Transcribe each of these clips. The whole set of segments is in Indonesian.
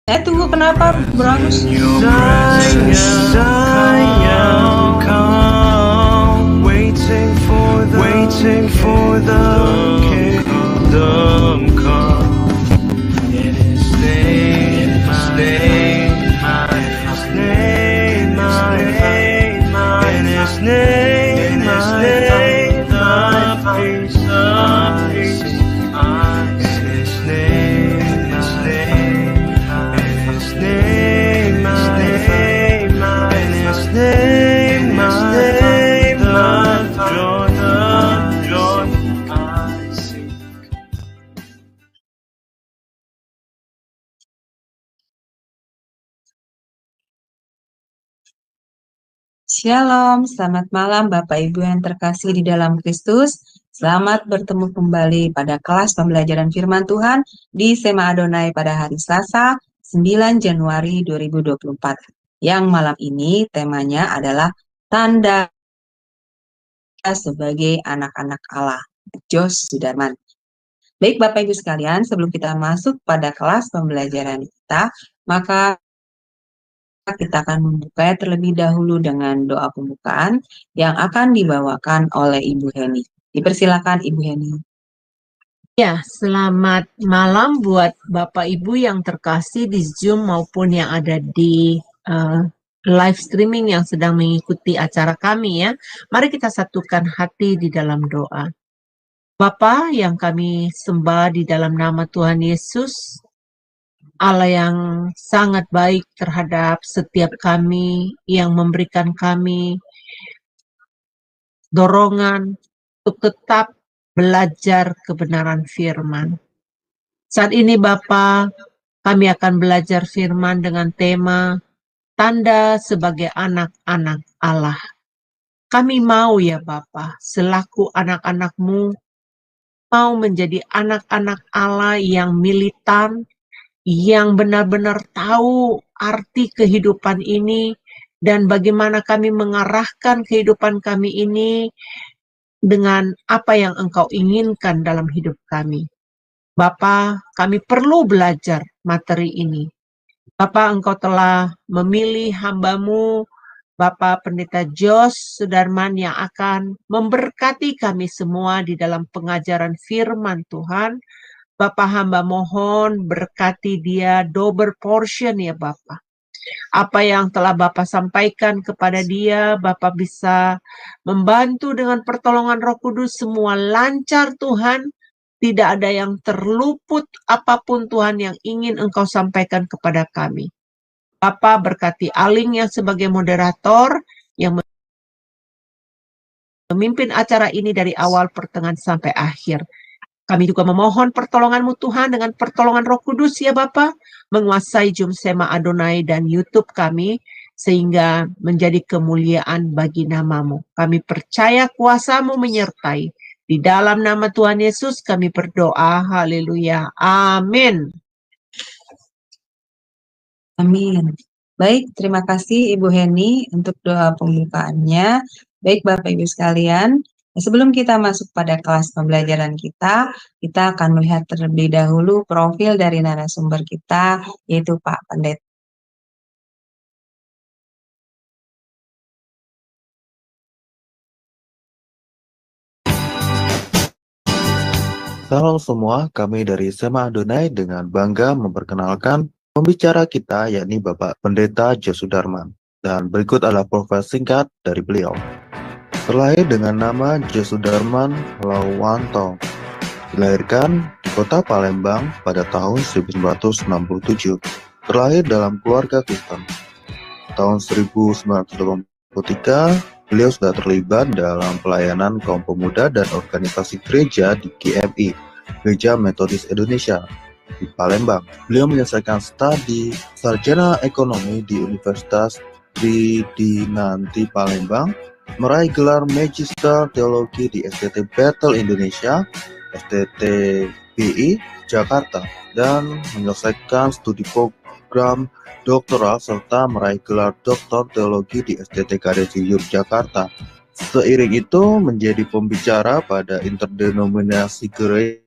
Tunggu, kenapa Branus? Waiting for the kingdom come. In His name, in His name, the peace I see. In His name, in His name, in His name, the joy I see. Shalom, selamat malam Bapak Ibu yang terkasih di dalam Kristus. Selamat bertemu kembali pada kelas pembelajaran firman Tuhan di Sema Adonai pada hari Selasa 9 Januari 2024. Yang malam ini temanya adalah tanda sebagai anak-anak Allah. Jos Sudarman. Baik Bapak Ibu sekalian, sebelum kita masuk pada kelas pembelajaran kita, maka kita akan membuka terlebih dahulu dengan doa pembukaan yang akan dibawakan oleh Ibu Heni. Dipersilakan Ibu Heni. Ya, selamat malam buat Bapak Ibu yang terkasih di Zoom maupun yang ada di live streaming yang sedang mengikuti acara kami ya. Mari kita satukan hati di dalam doa. Bapa yang kami sembah di dalam nama Tuhan Yesus, Allah yang sangat baik terhadap setiap kami, yang memberikan kami dorongan untuk tetap belajar kebenaran firman. Saat ini Bapa, kami akan belajar firman dengan tema tanda sebagai anak-anak Allah. Kami mau ya Bapa, selaku anak-anak-Mu, mau menjadi anak-anak Allah yang militan, yang benar-benar tahu arti kehidupan ini, dan bagaimana kami mengarahkan kehidupan kami ini dengan apa yang Engkau inginkan dalam hidup kami. Bapa, kami perlu belajar materi ini. Bapa, Engkau telah memilih hamba-Mu, Bapak Pendeta Jos Sudarman yang akan memberkati kami semua di dalam pengajaran firman Tuhan. Bapak hamba mohon berkati dia double portion ya Bapak. Apa yang telah Bapak sampaikan kepada dia, Bapak bisa membantu dengan pertolongan Roh Kudus, semua lancar Tuhan. Tidak ada yang terluput apapun Tuhan yang ingin Engkau sampaikan kepada kami. Bapa berkati Aling yang sebagai moderator, yang memimpin acara ini dari awal pertengahan sampai akhir. Kami juga memohon pertolongan-Mu Tuhan dengan pertolongan Roh Kudus ya Bapa, menguasai Zoom Sema Adonai dan YouTube kami, sehingga menjadi kemuliaan bagi nama-Mu. Kami percaya kuasa-Mu menyertai. Di dalam nama Tuhan Yesus kami berdoa, haleluya, amin. Amin. Baik, terima kasih Ibu Heni untuk doa pembukaannya. Baik Bapak Ibu sekalian, sebelum kita masuk pada kelas pembelajaran kita akan melihat terlebih dahulu profil dari narasumber kita, yaitu Pak Pendeta. Salam semua, kami dari Sema Adonai dengan bangga memperkenalkan pembicara kita yakni Bapak Pendeta Jos Sudarman. Dan berikut adalah profil singkat dari beliau. Terlahir dengan nama Jos Sudarman Lawanto. Dilahirkan di kota Palembang pada tahun 1967. Terlahir dalam keluarga Kristen. Tahun 1983, beliau sudah terlibat dalam pelayanan kaum pemuda dan organisasi gereja di GMI, Gereja Metodis Indonesia, di Palembang. Beliau menyelesaikan studi sarjana ekonomi di Universitas Tridinanti Palembang, meraih gelar Magister Teologi di STT Bethel Indonesia, STTBI Jakarta, dan menyelesaikan studi program doktoral serta meraih gelar Doktor Teologi di STT Kadesi Yogyakarta. Seiring itu menjadi pembicara pada interdenominasi gereja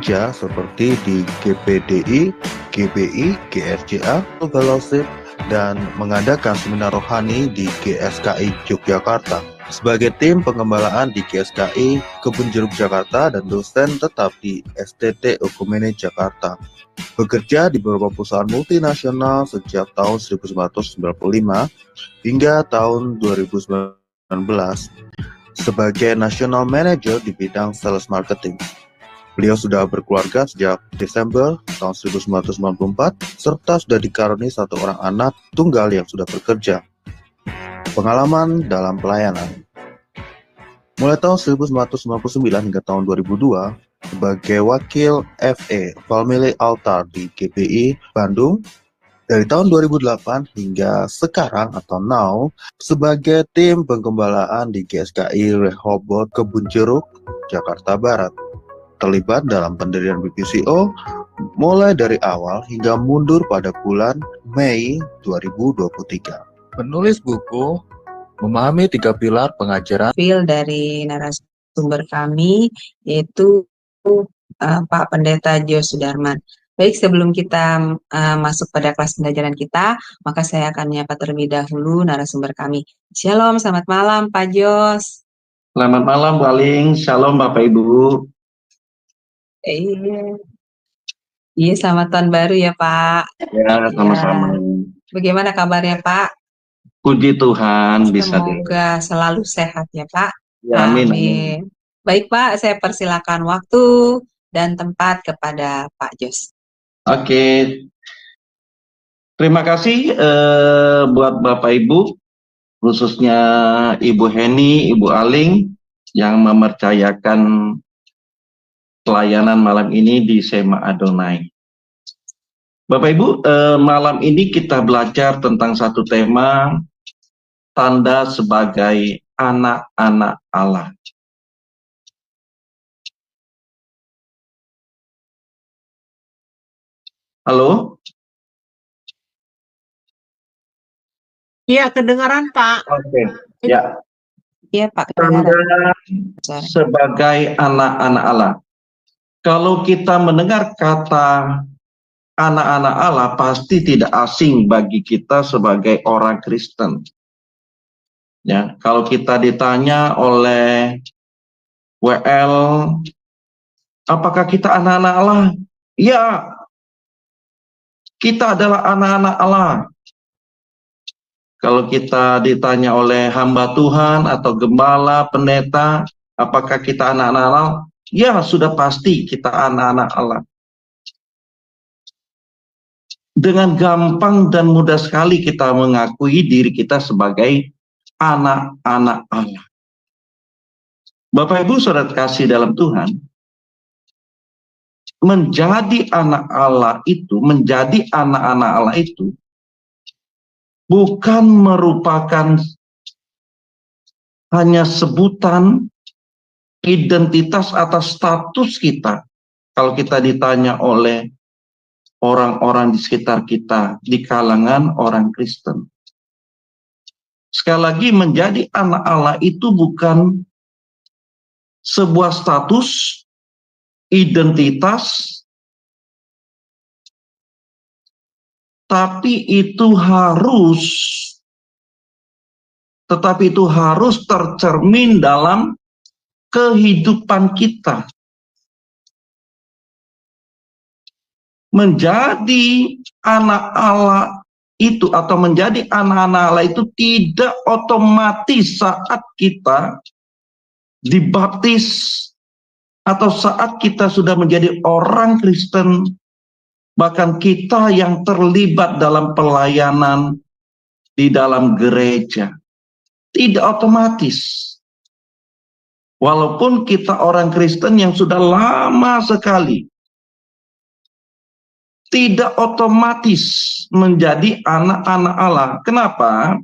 seperti di GPDI, GBI, GRJA, Fellowship, dan mengadakan seminar rohani di GSKI Yogyakarta. Sebagai tim pengembalaan di GSKI Kebun Jeruk Jakarta dan dosen tetap di STT Okumene Jakarta. Bekerja di beberapa perusahaan multinasional sejak tahun 1995 hingga tahun 2019 sebagai National Manager di bidang Sales Marketing. Beliau sudah berkeluarga sejak Desember tahun 1994 serta sudah dikaruniai satu orang anak tunggal yang sudah bekerja. Pengalaman dalam pelayanan. Mulai tahun 1999 hingga tahun 2002 sebagai wakil FE Family Altar di GBI Bandung. Dari tahun 2008 hingga sekarang atau now sebagai tim penggembalaan di GSKI Rehoboth Kebun Jeruk Jakarta Barat. Terlibat dalam pendirian BPCO mulai dari awal hingga mundur pada bulan Mei 2023. Penulis buku Memahami 3 Pilar Pengajaran Profil dari narasumber kami yaitu Pak Pendeta Jos Sudarman. Baik, sebelum kita masuk pada kelas pembelajaran kita, maka saya akan menyapa terlebih dahulu narasumber kami. Shalom, selamat malam Pak Jos. Selamat malam Bu Aling, Shalom Bapak Ibu. Iya, selamat tahun baru ya Pak. Ya, sama-sama. Bagaimana kabarnya Pak? Puji Tuhan bisa Semoga selalu sehat ya Pak. Ya, amin. Baik Pak, saya persilakan waktu dan tempat kepada Pak Jos. Oke. Terima kasih buat Bapak Ibu, khususnya Ibu Heni, Ibu Aling yang mempercayakan pelayanan malam ini di Sema Adonai. Bapak Ibu, malam ini kita belajar tentang satu tema, tanda sebagai anak-anak Allah. Halo? Iya, kedengaran Pak. Oke, ya. Iya Pak, Tanda sebagai anak-anak Allah. Kalau kita mendengar kata anak-anak Allah, pasti tidak asing bagi kita sebagai orang Kristen. Ya, kalau kita ditanya oleh WL, apakah kita anak-anak Allah? Ya, kita adalah anak-anak Allah. Kalau kita ditanya oleh hamba Tuhan atau gembala, pendeta, apakah kita anak-anak Allah? Ya, sudah pasti kita anak-anak Allah. Dengan gampang dan mudah sekali kita mengakui diri kita sebagai anak-anak Allah. Bapak Ibu saudara kasih dalam Tuhan, menjadi anak Allah itu, menjadi anak-anak Allah itu, bukan merupakan hanya sebutan identitas atau status kita. Kalau kita ditanya oleh orang-orang di sekitar kita, di kalangan orang Kristen. Sekali lagi, menjadi anak Allah itu bukan sebuah status, identitas, tetapi itu harus tercermin dalam kehidupan kita. Menjadi anak Allah itu atau menjadi anak-anak Allah itu tidak otomatis saat kita dibaptis atau saat kita sudah menjadi orang Kristen, bahkan kita yang terlibat dalam pelayanan di dalam gereja. Tidak otomatis. Walaupun kita orang Kristen yang sudah lama sekali, tidak otomatis menjadi anak-anak Allah. Kenapa?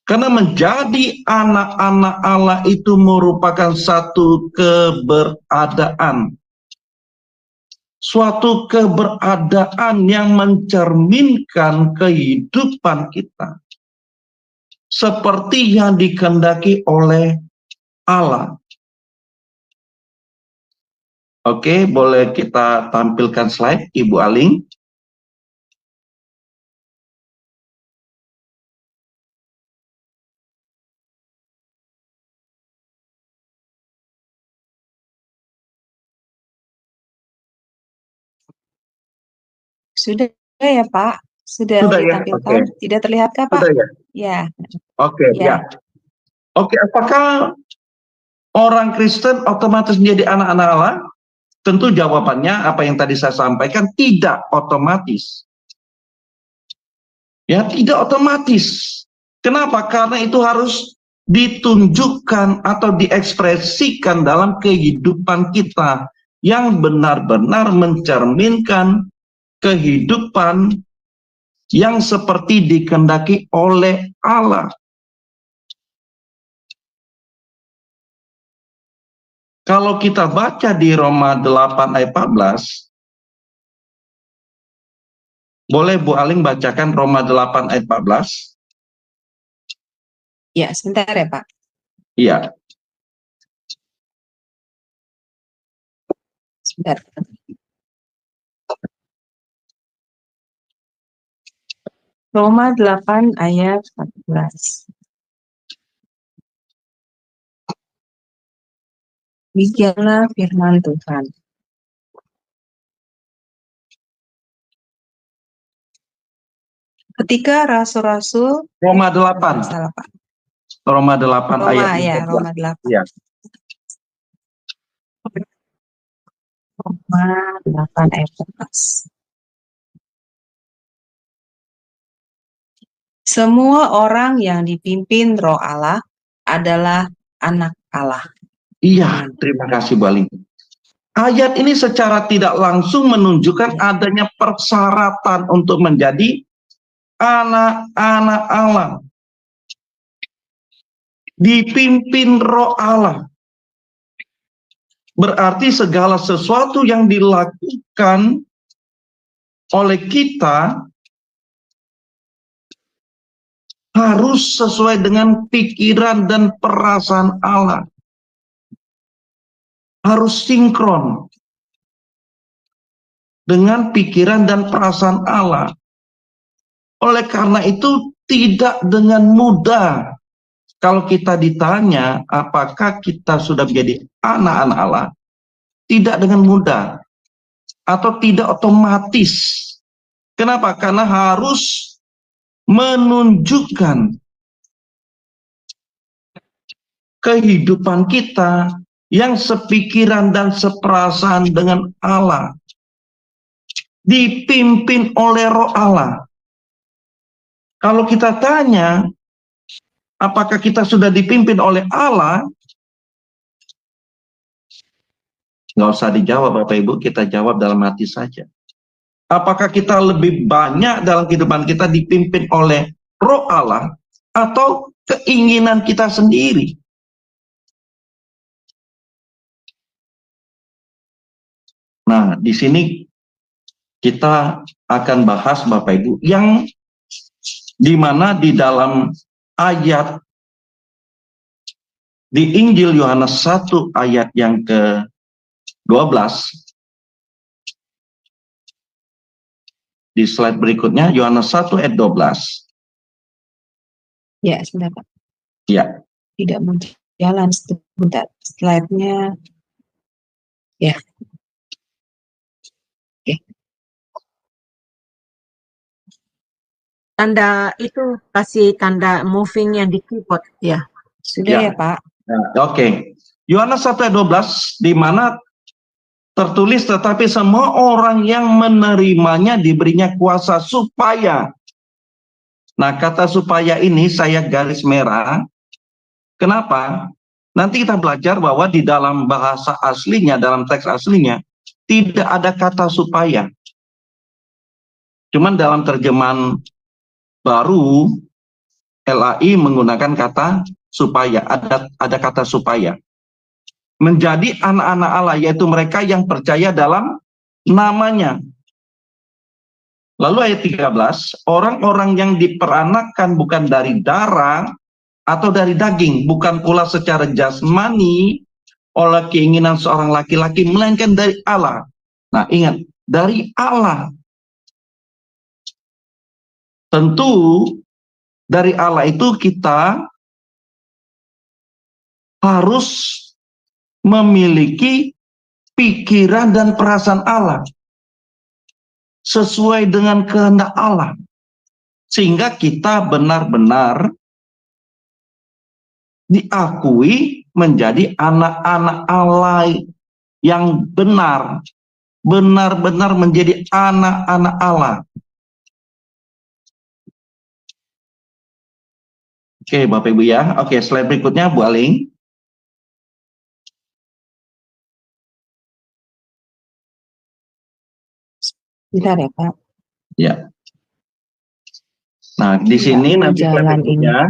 Karena menjadi anak-anak Allah itu merupakan satu keberadaan. Suatu keberadaan yang mencerminkan kehidupan kita. Seperti yang dikehendaki oleh Allah. Oke, boleh kita tampilkan slide, Ibu Aling. Sudah ya Pak? Sudah Sudah ya? ditampilkan? Oke. Tidak terlihatkah Pak? Sudah ya? Ya, Oke, ya. ya. Oke, apakah orang Kristen otomatis menjadi anak-anak Allah? Tentu jawabannya apa yang tadi saya sampaikan, tidak otomatis. Ya, tidak otomatis. Kenapa? Karena itu harus ditunjukkan atau diekspresikan dalam kehidupan kita yang benar-benar mencerminkan kehidupan yang seperti dikehendaki oleh Allah. Kalau kita baca di Roma 8 ayat 14, boleh Bu Aling bacakan Roma 8 ayat 14? Ya, sebentar ya Pak. Iya. Sebentar. Roma 8 ayat 14. Demikianlah firman Tuhan. Ketika rasul-rasul Roma 8. salah Pak. Roma 8 Roma ayat ya, 14. Roma 8. Iya. Roma 8 ayat 14. Semua orang yang dipimpin Roh Allah adalah anak Allah. Iya, terima kasih Bu Aling. Ayat ini secara tidak langsung menunjukkan adanya persyaratan untuk menjadi anak-anak Allah. Dipimpin Roh Allah. Berarti segala sesuatu yang dilakukan oleh kita harus sesuai dengan pikiran dan perasaan Allah. Harus sinkron dengan pikiran dan perasaan Allah. Oleh karena itu tidak dengan mudah kalau kita ditanya apakah kita sudah menjadi anak-anak Allah, tidak dengan mudah atau tidak otomatis. Kenapa? Karena harus menunjukkan kehidupan kita yang sepikiran dan seperasaan dengan Allah, dipimpin oleh Roh Allah. Kalau kita tanya, apakah kita sudah dipimpin oleh Allah? Nggak usah dijawab Bapak Ibu, kita jawab dalam hati saja. Apakah kita lebih banyak dalam kehidupan kita dipimpin oleh Roh Allah atau keinginan kita sendiri? Nah, di sini kita akan bahas Bapak Ibu yang dimana di dalam ayat di Injil Yohanes 1 ayat yang ke-12, di slide berikutnya Yohanes 1 ayat 12. Ya, sebentar Pak. Ya. Tidak mau jalan sebentar. Slide-nya. Ya. Oke. Tanda itu kasih tanda moving yang di keyboard ya. Sudah ya Pak. Oke. Yohanes 1 ayat 12 di mana tertulis tetapi semua orang yang menerimanya diberinya kuasa supaya. Nah, kata supaya ini saya garis merah. Kenapa? Nanti kita belajar bahwa di dalam bahasa aslinya, dalam teks aslinya tidak ada kata supaya. Cuman dalam terjemahan baru LAI menggunakan kata supaya, ada kata supaya. Menjadi anak-anak Allah, yaitu mereka yang percaya dalam namanya. Lalu ayat 13, orang-orang yang diperanakkan bukan dari darah atau dari daging, bukan pula secara jasmani, oleh keinginan seorang laki-laki, melainkan dari Allah. Nah, ingat, dari Allah. Tentu dari Allah itu kita harus memiliki pikiran dan perasaan Allah sesuai dengan kehendak Allah, sehingga kita benar-benar diakui menjadi anak-anak Allah yang benar-benar menjadi anak-anak Allah. Oke, Bapak Ibu ya. Oke, slide berikutnya Bu Aling. Bentar ya, Pak. Ya. Nah, di sini nanti slide jalan berikutnya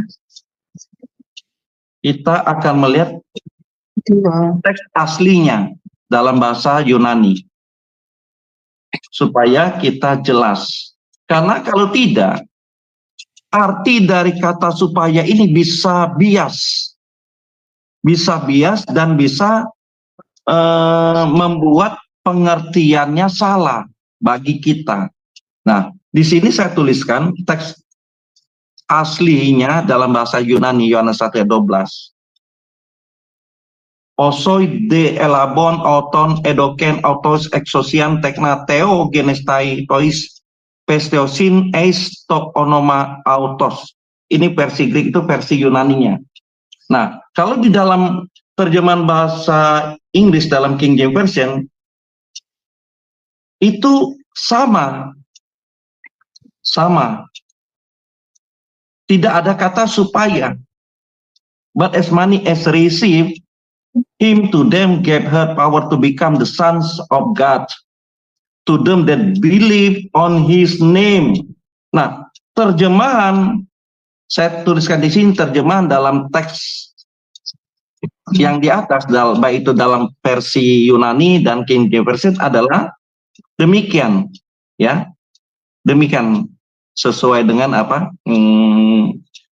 kita akan melihat teks aslinya dalam bahasa Yunani supaya kita jelas. Karena kalau tidak, arti dari kata supaya ini bisa bias dan bisa membuat pengertiannya salah bagi kita. Nah, di sini saya tuliskan teks aslinya dalam bahasa Yunani, Yohanes 1 ayat 12. Osoi de elabon auton edoken autos exosian tekna theo genestai tois pesteosin eis tok onoma autos. Ini versi Greek, itu versi Yunaninya. Nah, kalau di dalam terjemahan bahasa Inggris dalam King James Version itu sama. Tidak ada kata supaya. But as many as receive him, to them gave her power to become the sons of God, to them that believe on his name. Nah, terjemahan saya tuliskan di sini, terjemahan dalam teks yang di atas, baik itu dalam versi Yunani dan King James Version adalah demikian, ya, demikian sesuai dengan apa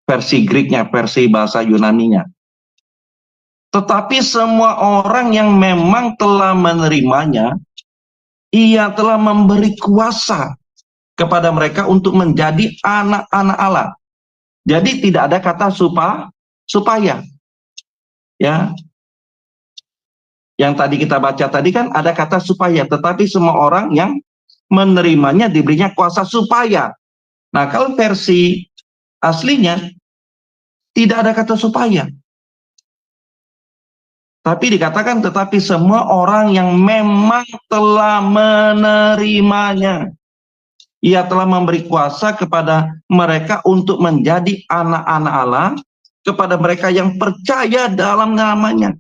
versi Greeknya, versi bahasa Yunaninya. Tetapi semua orang yang memang telah menerimanya, ia telah memberi kuasa kepada mereka untuk menjadi anak-anak Allah. Jadi tidak ada kata supaya. Ya. Yang tadi kita baca tadi kan ada kata supaya, tetapi semua orang yang menerimanya diberinya kuasa supaya. Nah, kalau versi aslinya tidak ada kata supaya. Tapi dikatakan tetapi semua orang yang memang telah menerimanya, ia telah memberi kuasa kepada mereka untuk menjadi anak-anak Allah, kepada mereka yang percaya dalam namanya.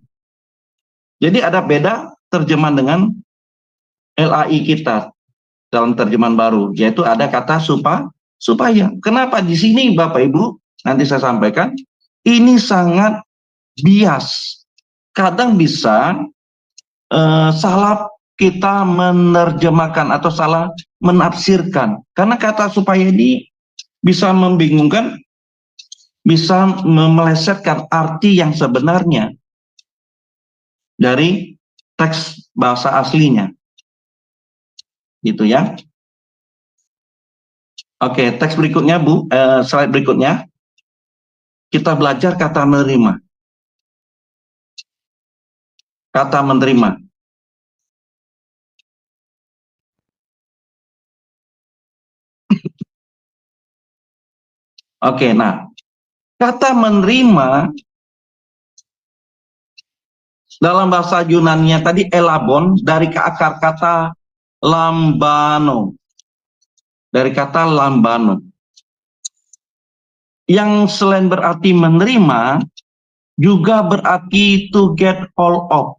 Jadi ada beda terjemahan dengan LAI kita dalam terjemahan baru, yaitu ada kata supaya. Kenapa di sini Bapak Ibu, nanti saya sampaikan, ini sangat bias. Kadang bisa salah kita menerjemahkan atau salah menafsirkan. Karena kata supaya ini bisa membingungkan, bisa melesetkan arti yang sebenarnya dari teks bahasa aslinya. Gitu ya. Oke, teks berikutnya Bu, slide berikutnya. Kita belajar kata menerima. Kata menerima. Oke, nah, kata menerima dalam bahasa Yunani tadi elabon, dari akar kata lambano. Dari kata lambano. Yang selain berarti menerima, juga berarti to get hold of.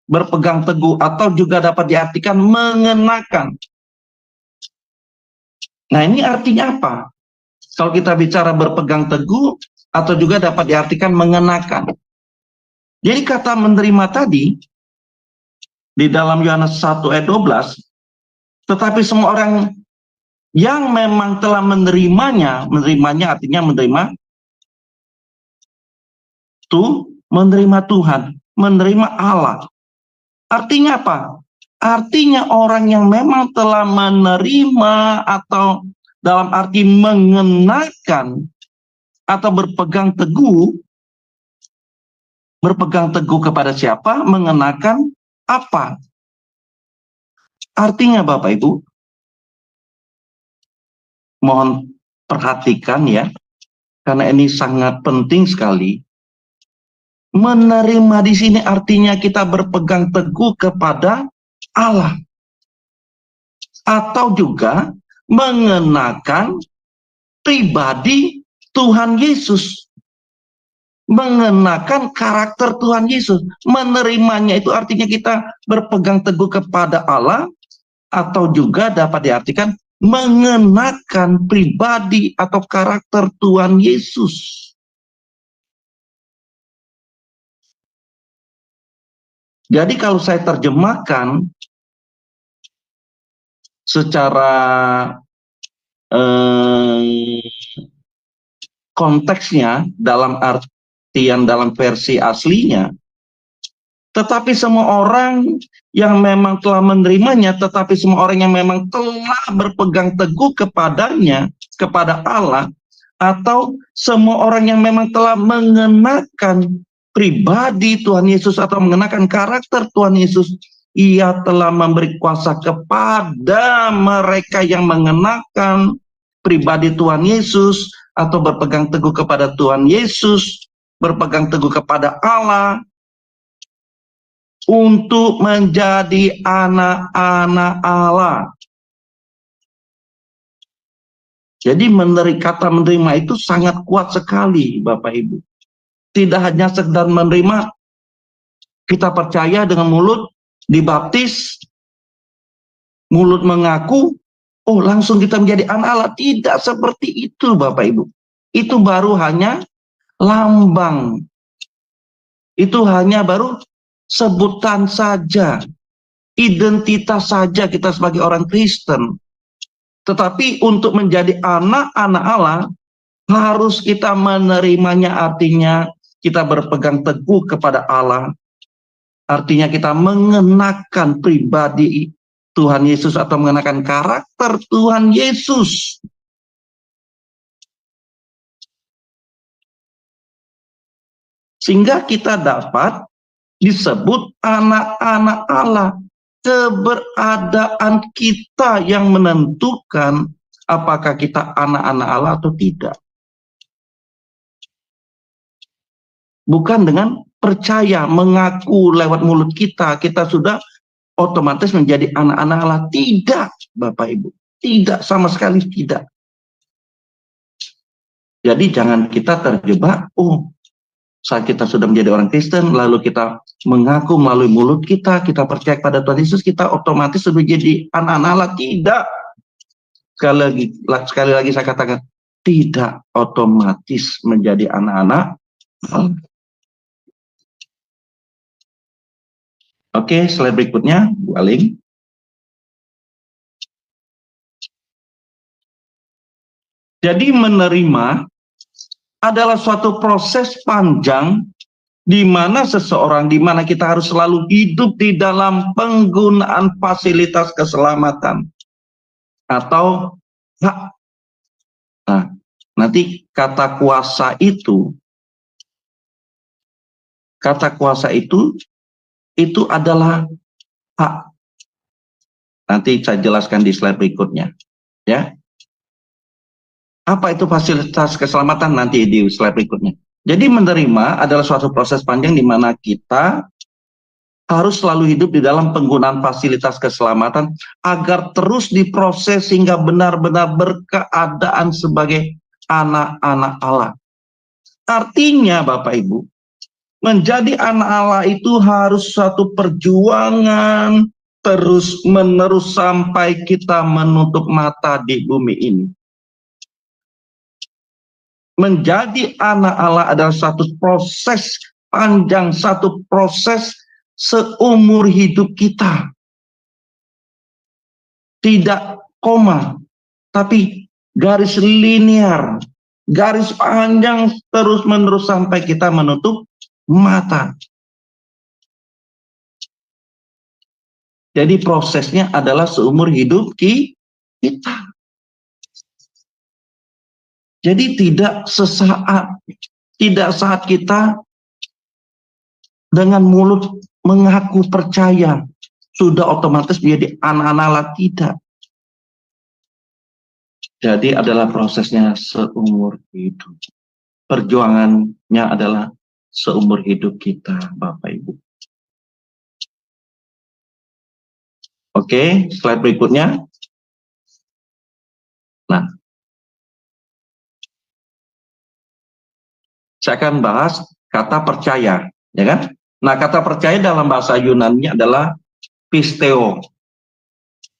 Berpegang teguh, atau juga dapat diartikan mengenakan. Nah, ini artinya apa? Kalau kita bicara berpegang teguh, atau juga dapat diartikan mengenakan. Jadi kata menerima tadi, di dalam Yohanes 1 ayat 12, tetapi semua orang yang memang telah menerimanya artinya menerima menerima Tuhan, menerima Allah. Artinya apa? Artinya orang yang memang telah menerima atau dalam arti mengenakan atau berpegang teguh kepada siapa? Mengenakan apa? Artinya Bapak Ibu, mohon perhatikan ya, karena ini sangat penting sekali. Menerima di sini artinya kita berpegang teguh kepada Allah. Atau juga mengenakan pribadi Tuhan Yesus. Mengenakan karakter Tuhan Yesus. Menerimanya itu artinya kita berpegang teguh kepada Allah. Atau juga dapat diartikan mengenakan pribadi atau karakter Tuhan Yesus. Jadi kalau saya terjemahkan secara konteksnya dalam artian dalam versi aslinya, tetapi semua orang yang memang telah menerimanya, tetapi semua orang yang memang telah berpegang teguh kepadanya, kepada Allah, atau semua orang yang memang telah mengenakan pribadi Tuhan Yesus atau mengenakan karakter Tuhan Yesus, Ia telah memberi kuasa kepada mereka yang mengenakan pribadi Tuhan Yesus atau berpegang teguh kepada Tuhan Yesus, berpegang teguh kepada Allah, untuk menjadi anak-anak Allah. Jadi kata menerima itu sangat kuat sekali Bapak Ibu. Tidak hanya sekedar menerima, kita percaya dengan mulut, dibaptis, mulut mengaku, oh langsung kita menjadi anak Allah. Tidak seperti itu Bapak Ibu. Itu baru hanya lambang. Itu hanya baru sebutan saja. Identitas saja kita sebagai orang Kristen. Tetapi untuk menjadi anak-anak Allah, harus kita menerimanya, artinya kita berpegang teguh kepada Allah. Artinya kita mengenakan pribadi Tuhan Yesus atau mengenakan karakter Tuhan Yesus. Sehingga kita dapat disebut anak-anak Allah. Keberadaan kita yang menentukan apakah kita anak-anak Allah atau tidak. Bukan dengan percaya, mengaku lewat mulut kita, kita sudah otomatis menjadi anak-anak Allah. Tidak, Bapak Ibu. Tidak, sama sekali tidak. Jadi jangan kita terjebak, saat kita sudah menjadi orang Kristen, lalu kita mengaku melalui mulut kita, kita percaya pada Tuhan Yesus, kita otomatis sudah jadi anak-anak Allah. Tidak. Sekali lagi saya katakan, tidak otomatis menjadi anak-anak Allah. Oke, slide berikutnya, Bu Aling. Jadi menerima adalah suatu proses panjang di mana kita harus selalu hidup di dalam penggunaan fasilitas keselamatan atau hak. Nah, nanti kata kuasa itu adalah hak. Nanti saya jelaskan di slide berikutnya, ya. Apa itu fasilitas keselamatan nanti di slide berikutnya. Jadi menerima adalah suatu proses panjang di mana kita harus selalu hidup di dalam penggunaan fasilitas keselamatan agar terus diproses sehingga benar-benar berkeadaan sebagai anak-anak Allah. Artinya Bapak Ibu, menjadi anak Allah itu harus suatu perjuangan terus-menerus sampai kita menutup mata di bumi ini. Menjadi anak Allah adalah satu proses panjang, satu proses seumur hidup kita. Tidak koma, tapi garis linear, garis panjang terus-menerus sampai kita menutup mata. Jadi prosesnya adalah seumur hidup kita. Jadi tidak sesaat, tidak saat kita dengan mulut mengaku percaya sudah otomatis menjadi anak-anak Allah, tidak. Jadi adalah prosesnya seumur hidup. Perjuangannya adalah seumur hidup kita, Bapak Ibu. Oke, slide berikutnya. Nah, saya akan bahas kata percaya, ya kan? Nah, kata percaya dalam bahasa Yunani adalah pisteo,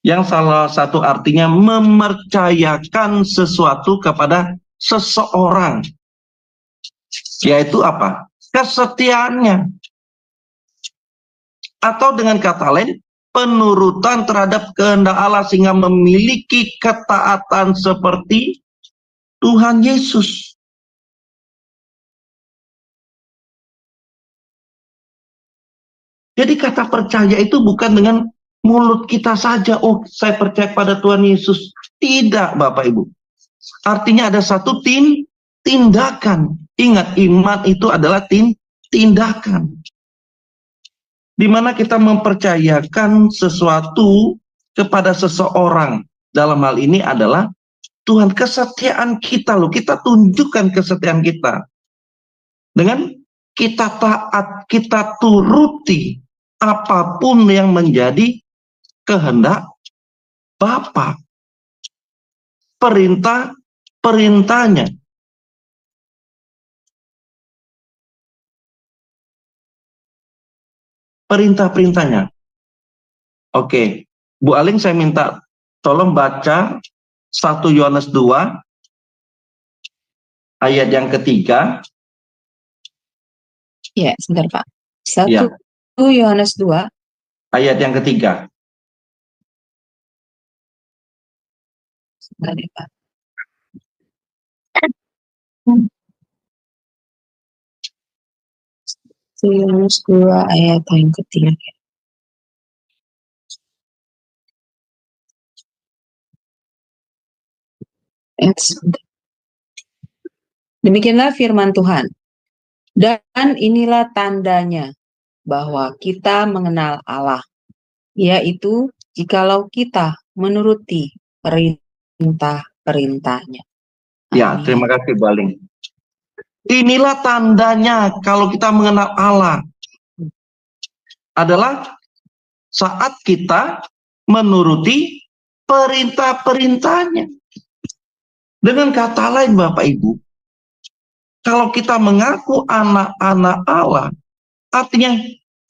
yang salah satu artinya mempercayakan sesuatu kepada seseorang, yaitu apa? Kesetiaannya. Atau dengan kata lain, penurutan terhadap kehendak Allah sehingga memiliki ketaatan seperti Tuhan Yesus. Jadi kata percaya itu bukan dengan mulut kita saja, oh saya percaya pada Tuhan Yesus. Tidak, Bapak Ibu. Artinya ada satu tindakan. Ingat, iman itu adalah tindakan. Di mana kita mempercayakan sesuatu kepada seseorang. Dalam hal ini adalah Tuhan, kesetiaan kita loh. Kita tunjukkan kesetiaan kita. Dengan kita taat, kita turuti apapun yang menjadi kehendak Bapa, perintahnya. Perintahnya. Oke, Bu Aling, saya minta tolong baca 1 Yohanes 2 ayat yang ketiga. Ya, sebentar Pak. 1 Ya. Yohanes 2 ayat yang ketiga. Sebentar ya, Pak. Yohanes 2 ayat yang ketiga. Demikianlah firman Tuhan. Dan inilah tandanya bahwa kita mengenal Allah, yaitu jikalau kita menuruti perintah-perintahnya. Ya, terima kasih Bu Aling. Inilah tandanya kalau kita mengenal Allah, adalah saat kita menuruti perintah-perintahnya. Dengan kata lain Bapak Ibu, kalau kita mengaku anak-anak Allah, artinya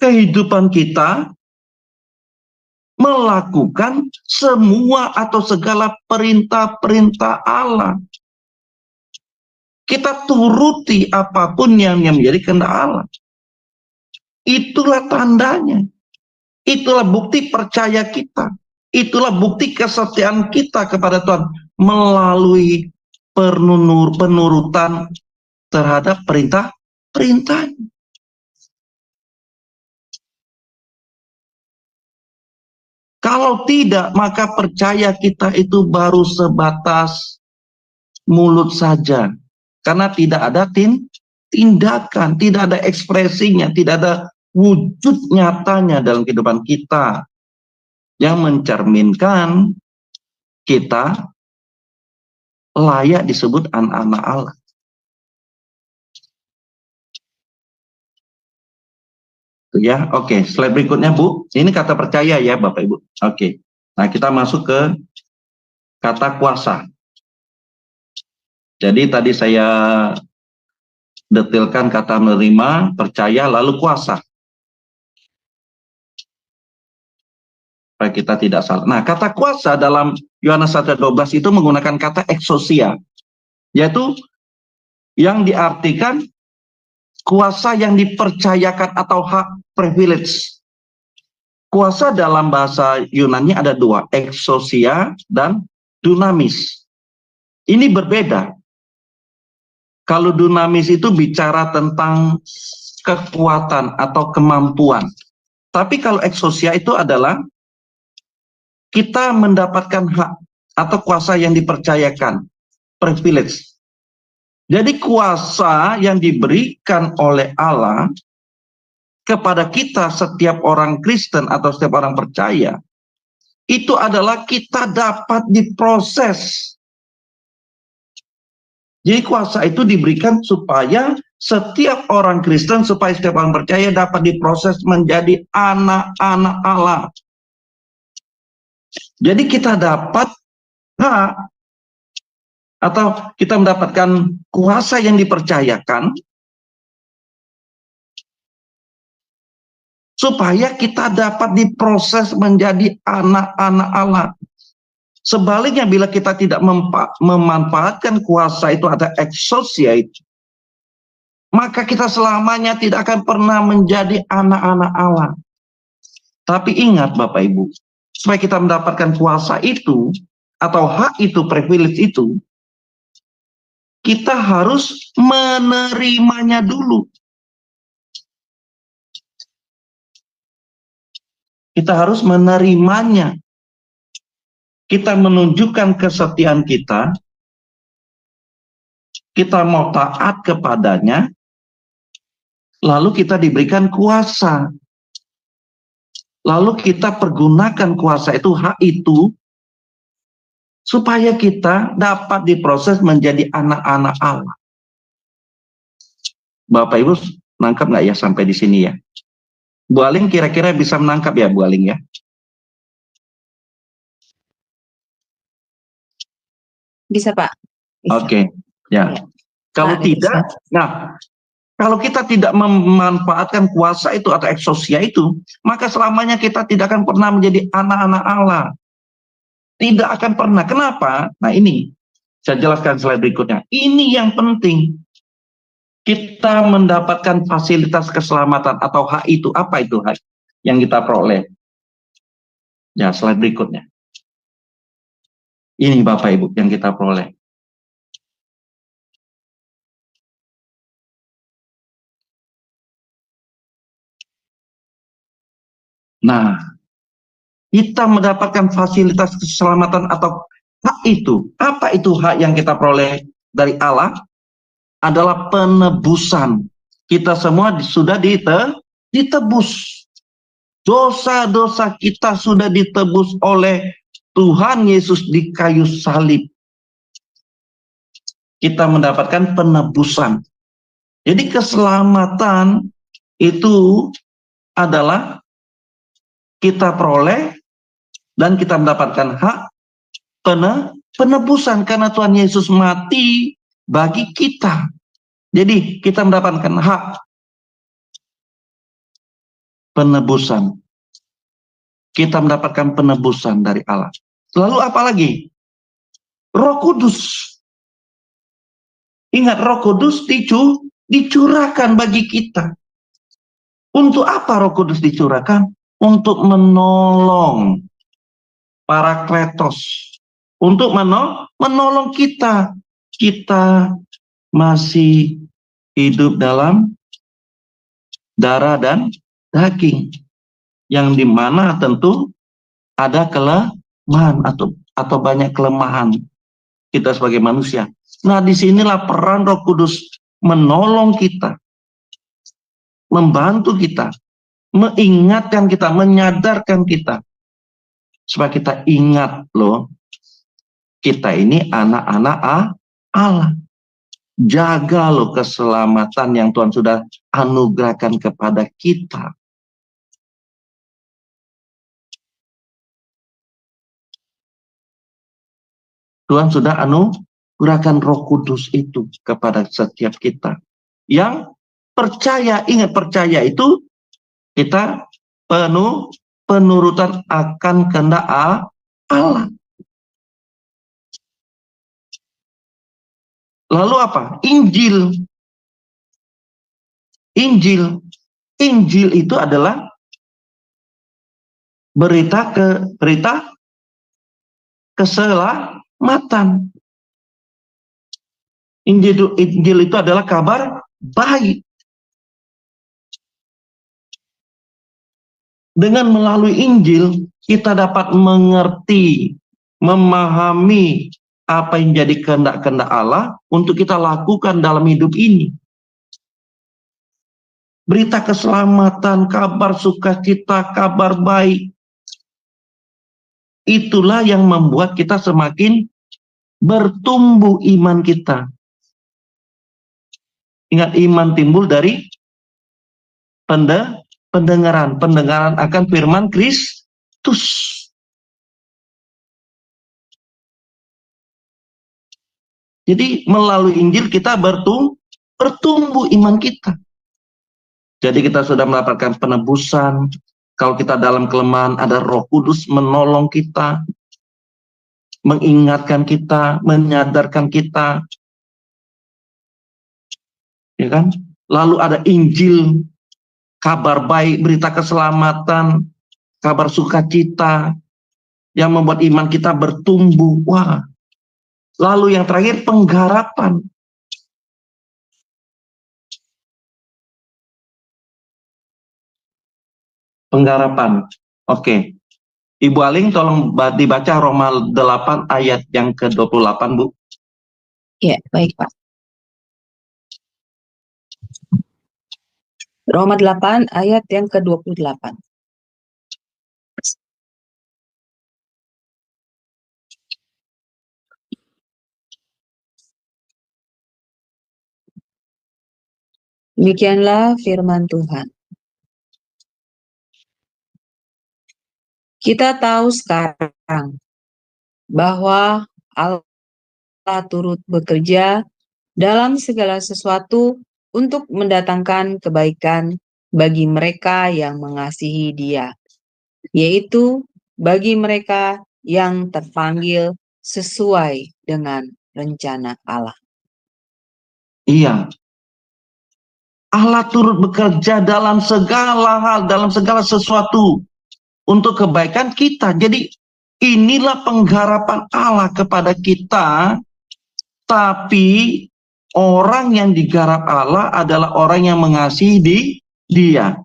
kehidupan kita melakukan semua atau segala perintah-perintah Allah. Kita turuti apapun yang menjadi kehendak Allah. Itulah tandanya. Itulah bukti percaya kita. Itulah bukti kesetiaan kita kepada Tuhan melalui penurutan terhadap perintah-perintahnya. Kalau tidak, maka percaya kita itu baru sebatas mulut saja. Karena tidak ada tindakan, tidak ada ekspresinya, tidak ada wujud nyatanya dalam kehidupan kita yang mencerminkan kita layak disebut anak-anak Allah. Ya, oke. Slide berikutnya, Bu. Ini kata percaya ya, Bapak Ibu. Oke. Nah, kita masuk ke kata kuasa. Jadi tadi saya detailkan kata menerima, percaya, lalu kuasa. Supaya kita tidak salah. Nah, kata kuasa dalam Yohanes 1:12 itu menggunakan kata exousia, yaitu yang diartikan kuasa yang dipercayakan atau hak privilege. Kuasa dalam bahasa Yunani ada dua, exousia dan dunamis. Ini berbeda. Kalau dunamis itu bicara tentang kekuatan atau kemampuan. Tapi kalau exousia itu adalah kita mendapatkan hak atau kuasa yang dipercayakan, privilege. Jadi kuasa yang diberikan oleh Allah kepada kita setiap orang Kristen atau setiap orang percaya, itu adalah kita dapat diproses. Jadi kuasa itu diberikan supaya setiap orang Kristen, supaya setiap orang percaya dapat diproses menjadi anak-anak Allah. Jadi kita dapat hak atau kita mendapatkan kuasa yang dipercayakan supaya kita dapat diproses menjadi anak-anak Allah. Sebaliknya bila kita tidak memanfaatkan kuasa itu atau exousia itu, maka kita selamanya tidak akan pernah menjadi anak-anak Allah. Tapi ingat Bapak Ibu, supaya kita mendapatkan kuasa itu atau hak itu, privilege itu, kita harus menerimanya dulu. Kita harus menerimanya. Kita menunjukkan kesetiaan kita mau taat kepadanya, lalu kita diberikan kuasa. Lalu kita pergunakan kuasa itu, hak itu, supaya kita dapat diproses menjadi anak-anak Allah. Bapak Ibu nangkap nggak ya sampai di sini ya? Bu Aling kira-kira bisa menangkap ya Bu Aling ya? Bisa Pak. Bisa. Oke, ya. Kalau Nah, tidak, nah, kalau kita tidak memanfaatkan kuasa itu atau exousia itu, maka selamanya kita tidak akan pernah menjadi anak-anak Allah. Tidak akan pernah. Kenapa? Nah ini, saya jelaskan slide berikutnya. Ini yang penting. Kita mendapatkan fasilitas keselamatan atau hak itu. Apa itu hak yang kita peroleh? Ya, slide berikutnya. Ini Bapak Ibu yang kita peroleh. Nah, kita mendapatkan fasilitas keselamatan atau hak itu. Apa itu hak yang kita peroleh dari Allah? Adalah penebusan. Kita semua sudah ditebus. Dosa-dosa kita sudah ditebus oleh Tuhan Yesus di kayu salib. Kita mendapatkan penebusan. Jadi keselamatan itu adalah kita peroleh dan kita mendapatkan hak penebusan karena Tuhan Yesus mati bagi kita. Jadi kita mendapatkan hak penebusan. Kita mendapatkan penebusan dari Allah. Lalu apa lagi? Roh Kudus. Ingat, Roh Kudus dicurahkan bagi kita. Untuk apa Roh Kudus dicurahkan? Untuk menolong Parakletos. Untuk menolong kita. Kita masih hidup dalam darah dan daging. Yang dimana tentu ada kelemahan atau banyak kelemahan kita sebagai manusia. Nah, disinilah peran Roh Kudus menolong kita, membantu kita, mengingatkan kita, menyadarkan kita, supaya kita ingat loh, kita ini anak-anak Allah. Jaga loh keselamatan yang Tuhan sudah anugerahkan kepada kita. Tuhan sudah anugerahkan Roh Kudus itu kepada setiap kita. Yang percaya, ingat percaya itu kita penurutan akan kehendak Allah. Lalu apa? Injil. Injil itu adalah berita keselamatan. Injil itu adalah kabar baik. Dengan melalui Injil, kita dapat mengerti, memahami apa yang jadi kehendak-kehendak Allah untuk kita lakukan dalam hidup ini. Berita keselamatan, kabar sukacita, kabar baik, itulah yang membuat kita semakin bertumbuh iman kita. Ingat, iman timbul dari pendengaran akan firman Kristus. Jadi melalui Injil kita bertumbuh iman kita. Jadi kita sudah mendapatkan penebusan. Kalau kita dalam kelemahan, ada Roh Kudus menolong kita, mengingatkan kita, menyadarkan kita. Ya kan? Lalu ada Injil, kabar baik, berita keselamatan, kabar sukacita yang membuat iman kita bertumbuh. Wah. Lalu yang terakhir, pengharapan. Pengharapan. Oke. Ibu Aling tolong dibaca Roma 8 ayat yang ke-28, Bu. Ya, baik Pak. Roma 8 ayat yang ke-28. Demikianlah firman Tuhan. Kita tahu sekarang bahwa Allah turut bekerja dalam segala sesuatu untuk mendatangkan kebaikan bagi mereka yang mengasihi Dia, yaitu bagi mereka yang terpanggil sesuai dengan rencana Allah. Iya. Allah turut bekerja dalam segala hal, dalam segala sesuatu untuk kebaikan kita. Jadi inilah pengharapan Allah kepada kita. Tapi orang yang digarap Allah adalah orang yang mengasihi Dia.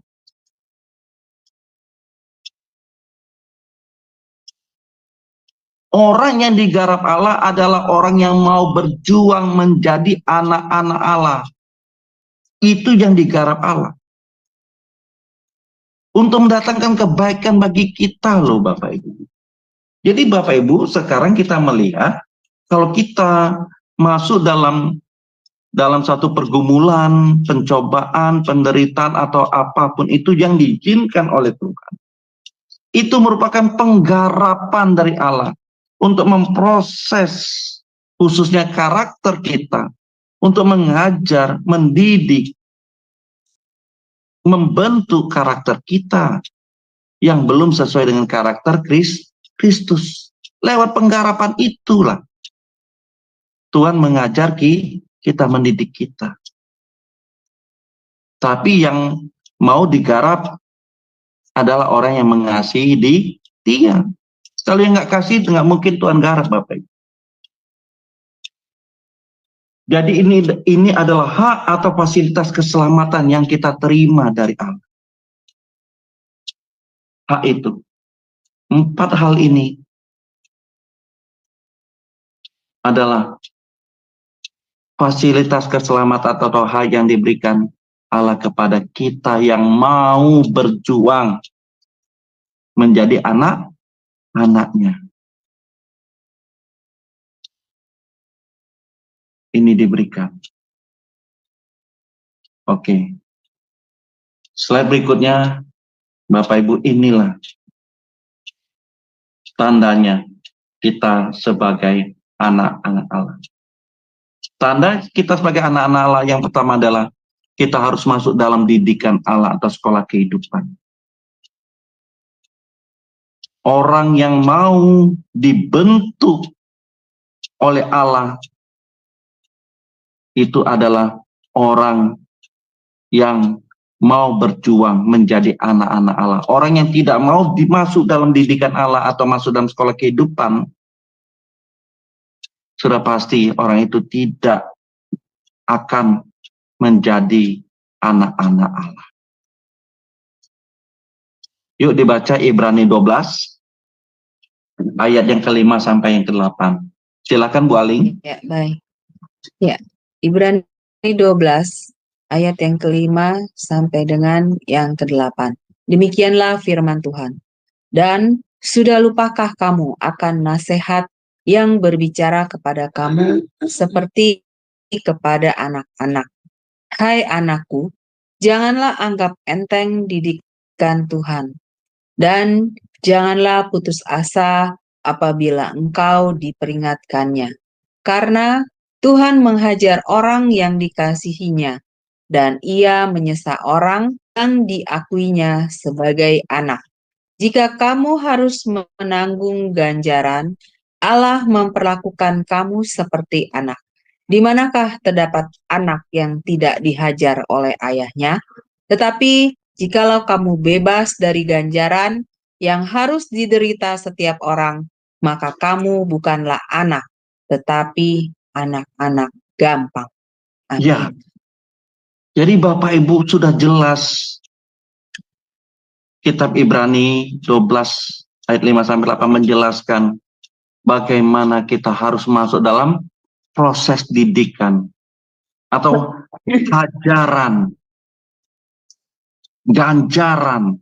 Orang yang digarap Allah adalah orang yang mau berjuang menjadi anak-anak Allah. Itu yang digarap Allah. Untuk mendatangkan kebaikan bagi kita loh Bapak Ibu. Jadi Bapak Ibu, sekarang kita melihat kalau kita masuk dalam satu pergumulan, pencobaan, penderitaan atau apapun itu yang diizinkan oleh Tuhan. Itu merupakan penggarapan dari Allah untuk memproses khususnya karakter kita, untuk mengajar, mendidik, membentuk karakter kita yang belum sesuai dengan karakter Kristus. Lewat penggarapan itulah Tuhan mengajar kita, mendidik kita. Tapi yang mau digarap adalah orang yang mengasihi Dia. Kalau yang nggak kasih, nggak mungkin Tuhan garap, Bapak Ibu. Jadi ini adalah hak atau fasilitas keselamatan yang kita terima dari Allah. Hak itu. 4 hal ini adalah fasilitas keselamatan atau hak yang diberikan Allah kepada kita yang mau berjuang menjadi anak-anaknya. Ini diberikan. Oke. Slide berikutnya, Bapak Ibu, inilah tandanya kita sebagai anak-anak Allah. Tanda kita sebagai anak-anak Allah yang pertama adalah kita harus masuk dalam didikan Allah atau sekolah kehidupan. Orang yang mau dibentuk oleh Allah itu adalah orang yang mau berjuang menjadi anak-anak Allah. Orang yang tidak mau masuk dalam didikan Allah atau masuk dalam sekolah kehidupan, sudah pasti orang itu tidak akan menjadi anak-anak Allah. Yuk dibaca Ibrani 12, ayat yang ke-5 sampai yang ke-8. Silakan Bu Aling. Ya, baik. Ya, Ibrani 12 ayat yang ke-5 sampai dengan yang ke-8. Demikianlah firman Tuhan. Dan sudah lupakah kamu akan nasihat yang berbicara kepada kamu seperti kepada anak-anak? Hai anakku, janganlah anggap enteng didikan Tuhan, dan janganlah putus asa apabila engkau diperingatkannya. Karena Tuhan menghajar orang yang dikasihinya, dan ia menyesa orang yang diakuinya sebagai anak. Jika kamu harus menanggung ganjaran, Allah memperlakukan kamu seperti anak. Di manakah terdapat anak yang tidak dihajar oleh ayahnya? Tetapi jikalau kamu bebas dari ganjaran yang harus diderita setiap orang, maka kamu bukanlah anak, tetapi anak-anak gampang. Amin. Ya, jadi Bapak Ibu sudah jelas kitab Ibrani 12 ayat 5 sampai 8 menjelaskan bagaimana kita harus masuk dalam proses didikan atau ajaran, ganjaran,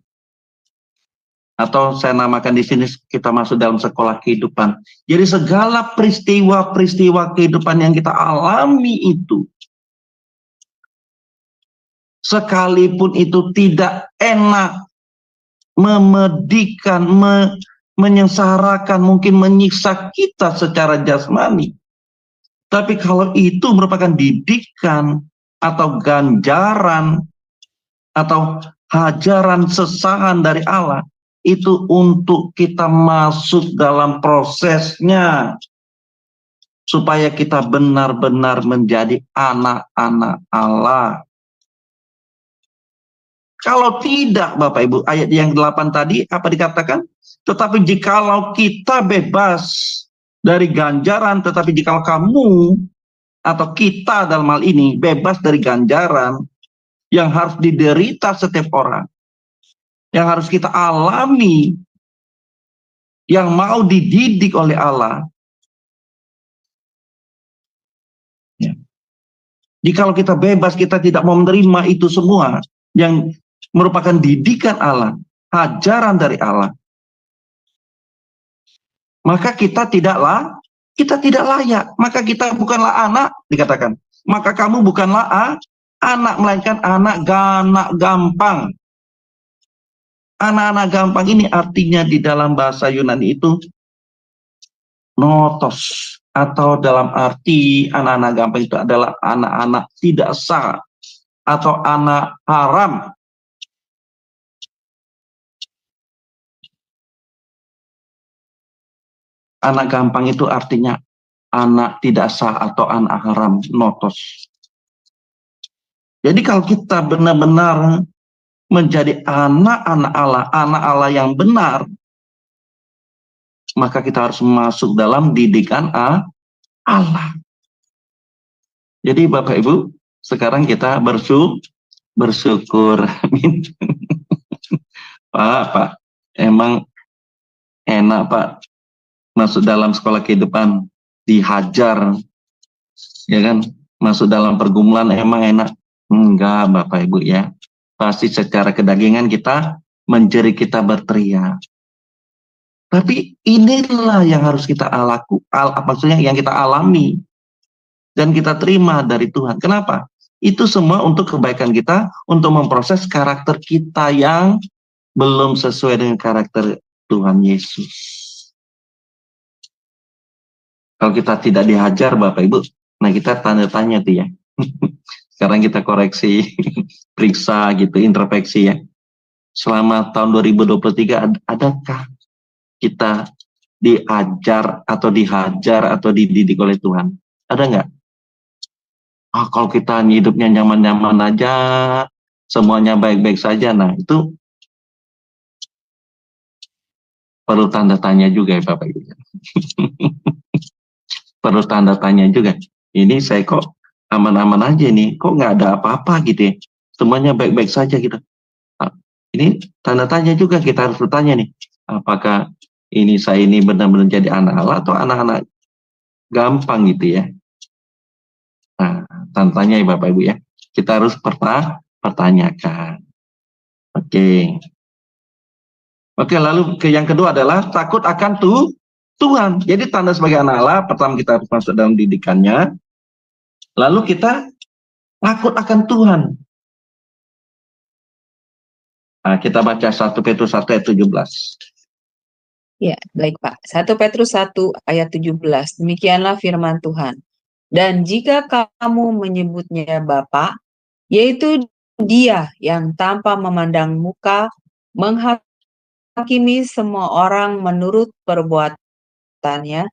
atau saya namakan di sini kita masuk dalam sekolah kehidupan. Jadi segala peristiwa-peristiwa kehidupan yang kita alami itu, sekalipun itu tidak enak, memedikan, menyengsarakan, mungkin menyiksa kita secara jasmani. Tapi kalau itu merupakan didikan atau ganjaran atau hajaran sesahan dari Allah, itu untuk kita masuk dalam prosesnya supaya kita benar-benar menjadi anak-anak Allah. Kalau tidak, Bapak Ibu, ayat yang 8 tadi apa dikatakan? Tetapi jikalau kita bebas dari ganjaran, tetapi jikalau kamu atau kita dalam hal ini bebas dari ganjaran yang harus diderita setiap orang, yang harus kita alami, yang mau dididik oleh Allah. Ya. Jikalau kita bebas, kita tidak mau menerima itu semua yang merupakan didikan Allah, ajaran dari Allah, maka kita tidak layak, maka kita bukanlah anak, dikatakan. Maka kamu bukanlah anak, melainkan anak gampang. Anak-anak gampang ini artinya di dalam bahasa Yunani itu notos, atau dalam arti anak-anak gampang itu adalah anak-anak tidak sah atau anak haram. Anak gampang itu artinya anak tidak sah atau anak haram, notos. Jadi kalau kita benar-benar menjadi anak-anak Allah, anak Allah yang benar, maka kita harus masuk dalam didikan Allah. Jadi Bapak Ibu, sekarang kita bersyukur. Amin. Pak, emang enak Pak masuk dalam sekolah kehidupan, dihajar, ya kan, masuk dalam pergumulan emang enak? Enggak Bapak Ibu ya, pasti secara kedagingan kita menjerit, kita berteriak. Tapi inilah yang harus kita maksudnya yang kita alami dan kita terima dari Tuhan. Kenapa? Itu semua untuk kebaikan kita, untuk memproses karakter kita yang belum sesuai dengan karakter Tuhan Yesus. Kalau kita tidak dihajar Bapak Ibu, nah kita tanda tanya tuh ya. Sekarang kita koreksi, periksa gitu, introspeksi ya. Selama tahun 2023 adakah kita diajar atau dihajar atau dididik oleh Tuhan? Ada nggak? Kalau kita hidupnya nyaman-nyaman aja, semuanya baik-baik saja, nah itu perlu tanda tanya juga ya Bapak Ibu. Perlu tanda tanya juga. Ini saya kok aman-aman aja nih, kok nggak ada apa-apa gitu ya. Semuanya baik-baik saja gitu. Ini tanda tanya juga, kita harus bertanya nih, apakah ini saya ini benar-benar jadi anak Allah atau anak-anak gampang gitu ya. Nah, tanda tanya ya Bapak Ibu ya. Kita harus pertanyakan. Oke. Oke, lalu yang kedua adalah takut akan Tuhan. Jadi tanda sebagai anak Allah, pertama kita harus masuk dalam didikannya. Lalu kita takut akan Tuhan. Nah, kita baca 1 Petrus 1 ayat 17. Ya, baik Pak. 1 Petrus 1 ayat 17. Demikianlah firman Tuhan. Dan jika kamu menyebutnya Bapa, yaitu Dia yang tanpa memandang muka menghakimi semua orang menurut perbuatannya,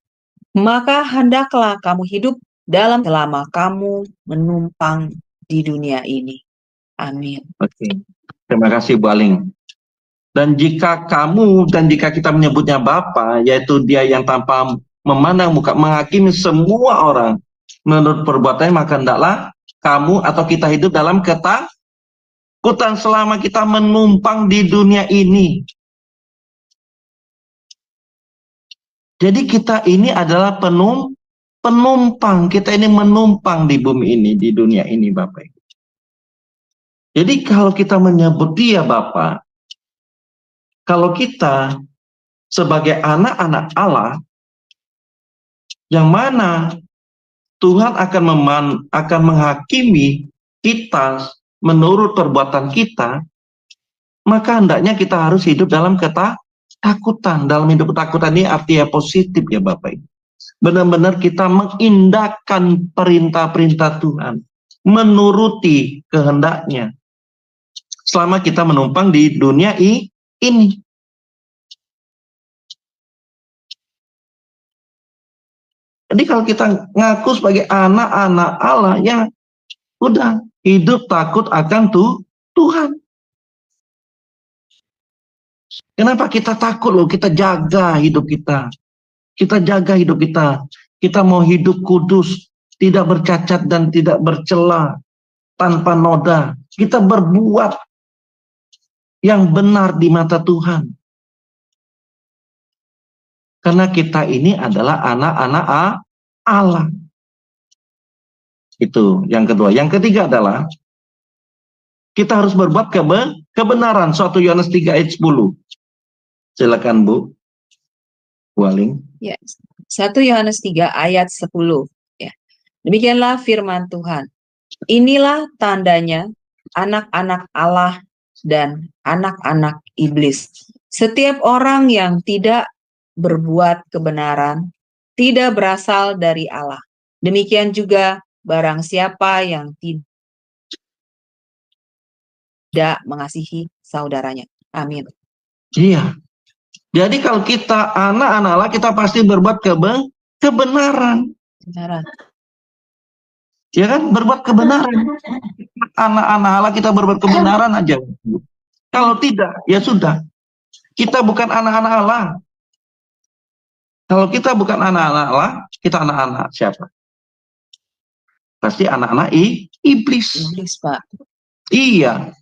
maka hendaklah kamu hidup dalam selama kamu menumpang di dunia ini. Amin. Oke. Terima kasih Bu Aling. Dan jika kita menyebutnya Bapa, yaitu Dia yang tanpa memandang muka menghakimi semua orang menurut perbuatannya, maka hendaklah kamu atau kita hidup dalam ketakutan selama kita menumpang di dunia ini. Jadi kita ini adalah penumpang, kita ini menumpang di bumi ini, di dunia ini Bapak Ibu. Jadi kalau kita menyebut Dia Bapa, kalau kita sebagai anak-anak Allah, yang mana Tuhan akan menghakimi kita menurut perbuatan kita, maka hendaknya kita harus hidup dalam ketakutan. Dalam hidup ketakutan ini artinya positif ya Bapak Ibu. Benar-benar kita mengindahkan perintah-perintah Tuhan, menuruti kehendaknya, selama kita menumpang di dunia ini. Jadi kalau kita ngaku sebagai anak-anak Allah, ya udah hidup takut akan Tuhan. Kenapa kita takut loh? Kita jaga hidup kita. Kita jaga hidup kita. Kita mau hidup kudus, tidak bercacat dan tidak bercela, tanpa noda. Kita berbuat yang benar di mata Tuhan. Karena kita ini adalah anak-anak Allah. Itu yang kedua. Yang ketiga adalah kita harus berbuat kebenaran. 1 Yohanes 3 ayat 10. Silakan Bu Aling. Ya, 1 Yohanes 3 ayat 10. Ya. Demikianlah firman Tuhan. Inilah tandanya anak-anak Allah dan anak-anak iblis. Setiap orang yang tidak berbuat kebenaran tidak berasal dari Allah. Demikian juga barang siapa yang tidak mengasihi saudaranya. Amin. Iya. Jadi kalau kita anak-anak Allah, kita pasti berbuat kebenaran. Benaran. Ya kan? Berbuat kebenaran. Anak-anak Allah kita berbuat kebenaran aja. Kalau tidak, ya sudah. Kita bukan anak-anak Allah. Kalau kita bukan anak-anak Allah, kita anak-anak siapa? Pasti anak-anak iblis. Iblis, Pak. Iya.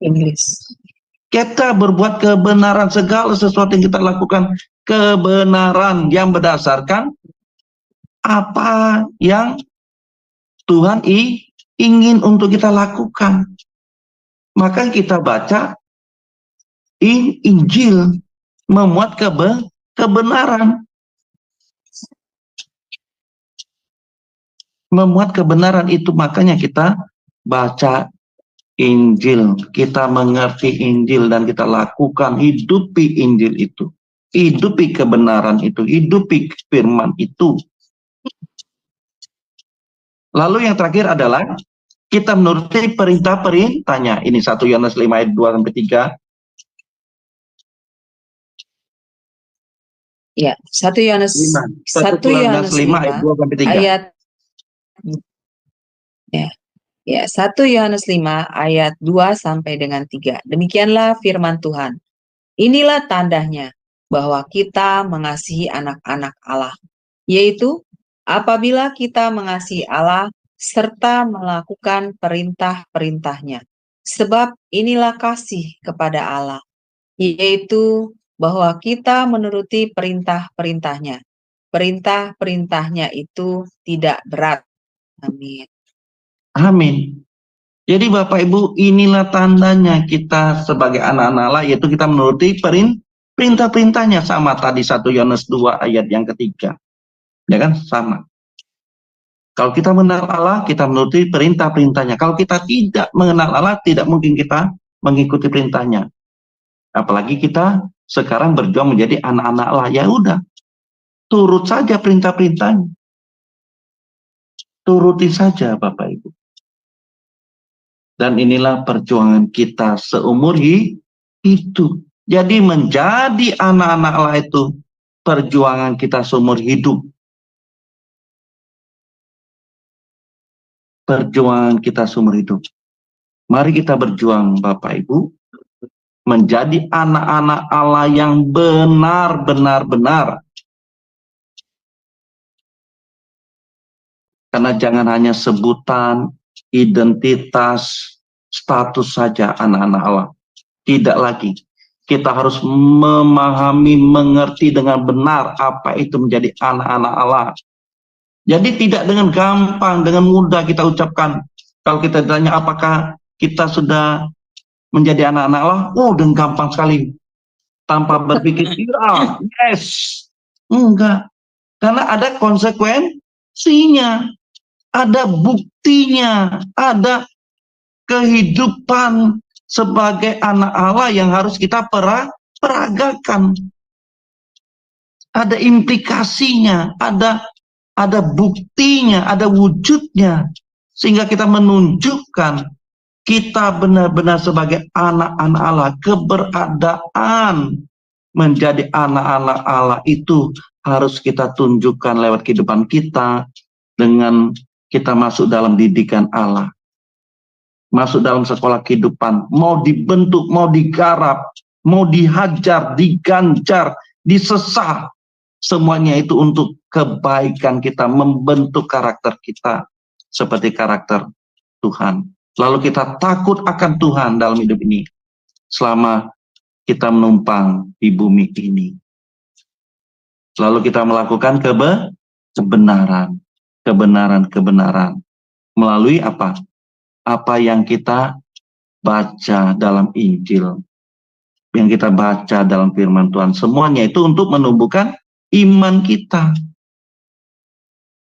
Iblis. Kita berbuat kebenaran, segala sesuatu yang kita lakukan kebenaran yang berdasarkan apa yang Tuhan ingin untuk kita lakukan. Maka kita baca Injil memuat kebenaran. Memuat kebenaran itu, makanya kita baca Injil, kita mengerti Injil dan kita lakukan, hidupi Injil itu, hidupi kebenaran itu, hidupi firman itu. Lalu yang terakhir adalah kita menuruti perintah-perintahnya. Ini 1 Yohanes 5 ayat 2-3. Ya, 1 Yohanes 5 ayat 2-3. Ayat Ya, 1 Yohanes 5 ayat 2 sampai dengan 3. Demikianlah firman Tuhan. Inilah tandanya bahwa kita mengasihi anak-anak Allah, yaitu apabila kita mengasihi Allah serta melakukan perintah-perintahnya. Sebab inilah kasih kepada Allah, yaitu bahwa kita menuruti perintah-perintahnya. Perintah-perintahnya itu tidak berat. Amin. Amin. Jadi Bapak Ibu, inilah tandanya kita sebagai anak-anak Allah, yaitu kita menuruti perintah-perintahnya. Sama tadi 1 Yohanes 2 ayat yang ketiga. Ya kan? Sama. Kalau kita mengenal Allah, kita menuruti perintah-perintahnya. Kalau kita tidak mengenal Allah, tidak mungkin kita mengikuti perintahnya. Apalagi kita sekarang berjuang menjadi anak-anak Allah. Ya udah, turut saja perintah-perintahnya. Turuti saja Bapak Ibu. Dan inilah perjuangan kita seumur hidup. Jadi menjadi anak-anak Allah itu perjuangan kita seumur hidup. Perjuangan kita seumur hidup. Mari kita berjuang Bapak Ibu, menjadi anak-anak Allah yang benar-benar. Karena jangan hanya sebutan, identitas, status saja anak-anak Allah. Tidak lagi. Kita harus memahami, mengerti dengan benar apa itu menjadi anak-anak Allah. Jadi tidak dengan gampang, dengan mudah kita ucapkan. Kalau kita ditanya apakah kita sudah menjadi anak-anak Allah, oh dengan gampang sekali. Tanpa berpikir, ya, yes. Enggak. Karena ada konsekuensinya. Ada buktinya, ada kehidupan sebagai anak Allah yang harus kita peragakan. Ada implikasinya, ada buktinya, ada wujudnya. Sehingga kita menunjukkan kita benar-benar sebagai anak-anak Allah. Keberadaan menjadi anak-anak Allah itu harus kita tunjukkan lewat kehidupan kita dengan kita masuk dalam didikan Allah. Masuk dalam sekolah kehidupan. Mau dibentuk, mau digarap, mau dihajar, diganjar, disesah. Semuanya itu untuk kebaikan kita, membentuk karakter kita seperti karakter Tuhan. Lalu kita takut akan Tuhan dalam hidup ini selama kita menumpang di bumi ini. Lalu kita melakukan kebenaran melalui apa? Apa yang kita baca dalam Injil, yang kita baca dalam firman Tuhan, semuanya itu untuk menumbuhkan iman kita.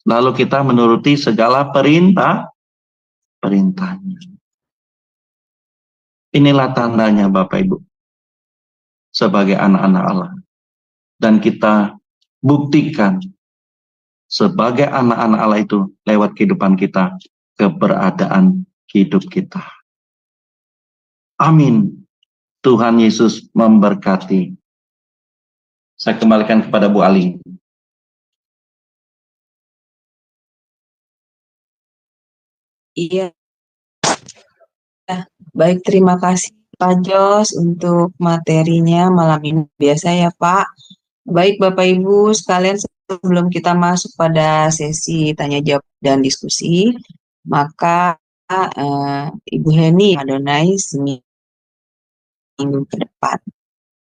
Lalu kita menuruti segala perintahnya. Inilah tandanya Bapak Ibu sebagai anak-anak Allah. Dan kita buktikan sebagai anak-anak Allah itu lewat kehidupan kita, keberadaan hidup kita. Amin. Tuhan Yesus memberkati. Saya kembalikan kepada Bu Aling. Iya. Baik, terima kasih Pak Jos untuk materinya malam ini. Biasa ya Pak. Baik Bapak Ibu sekalian, sebelum kita masuk pada sesi tanya jawab dan diskusi, maka Ibu Heni Adonai seminggu ke depan.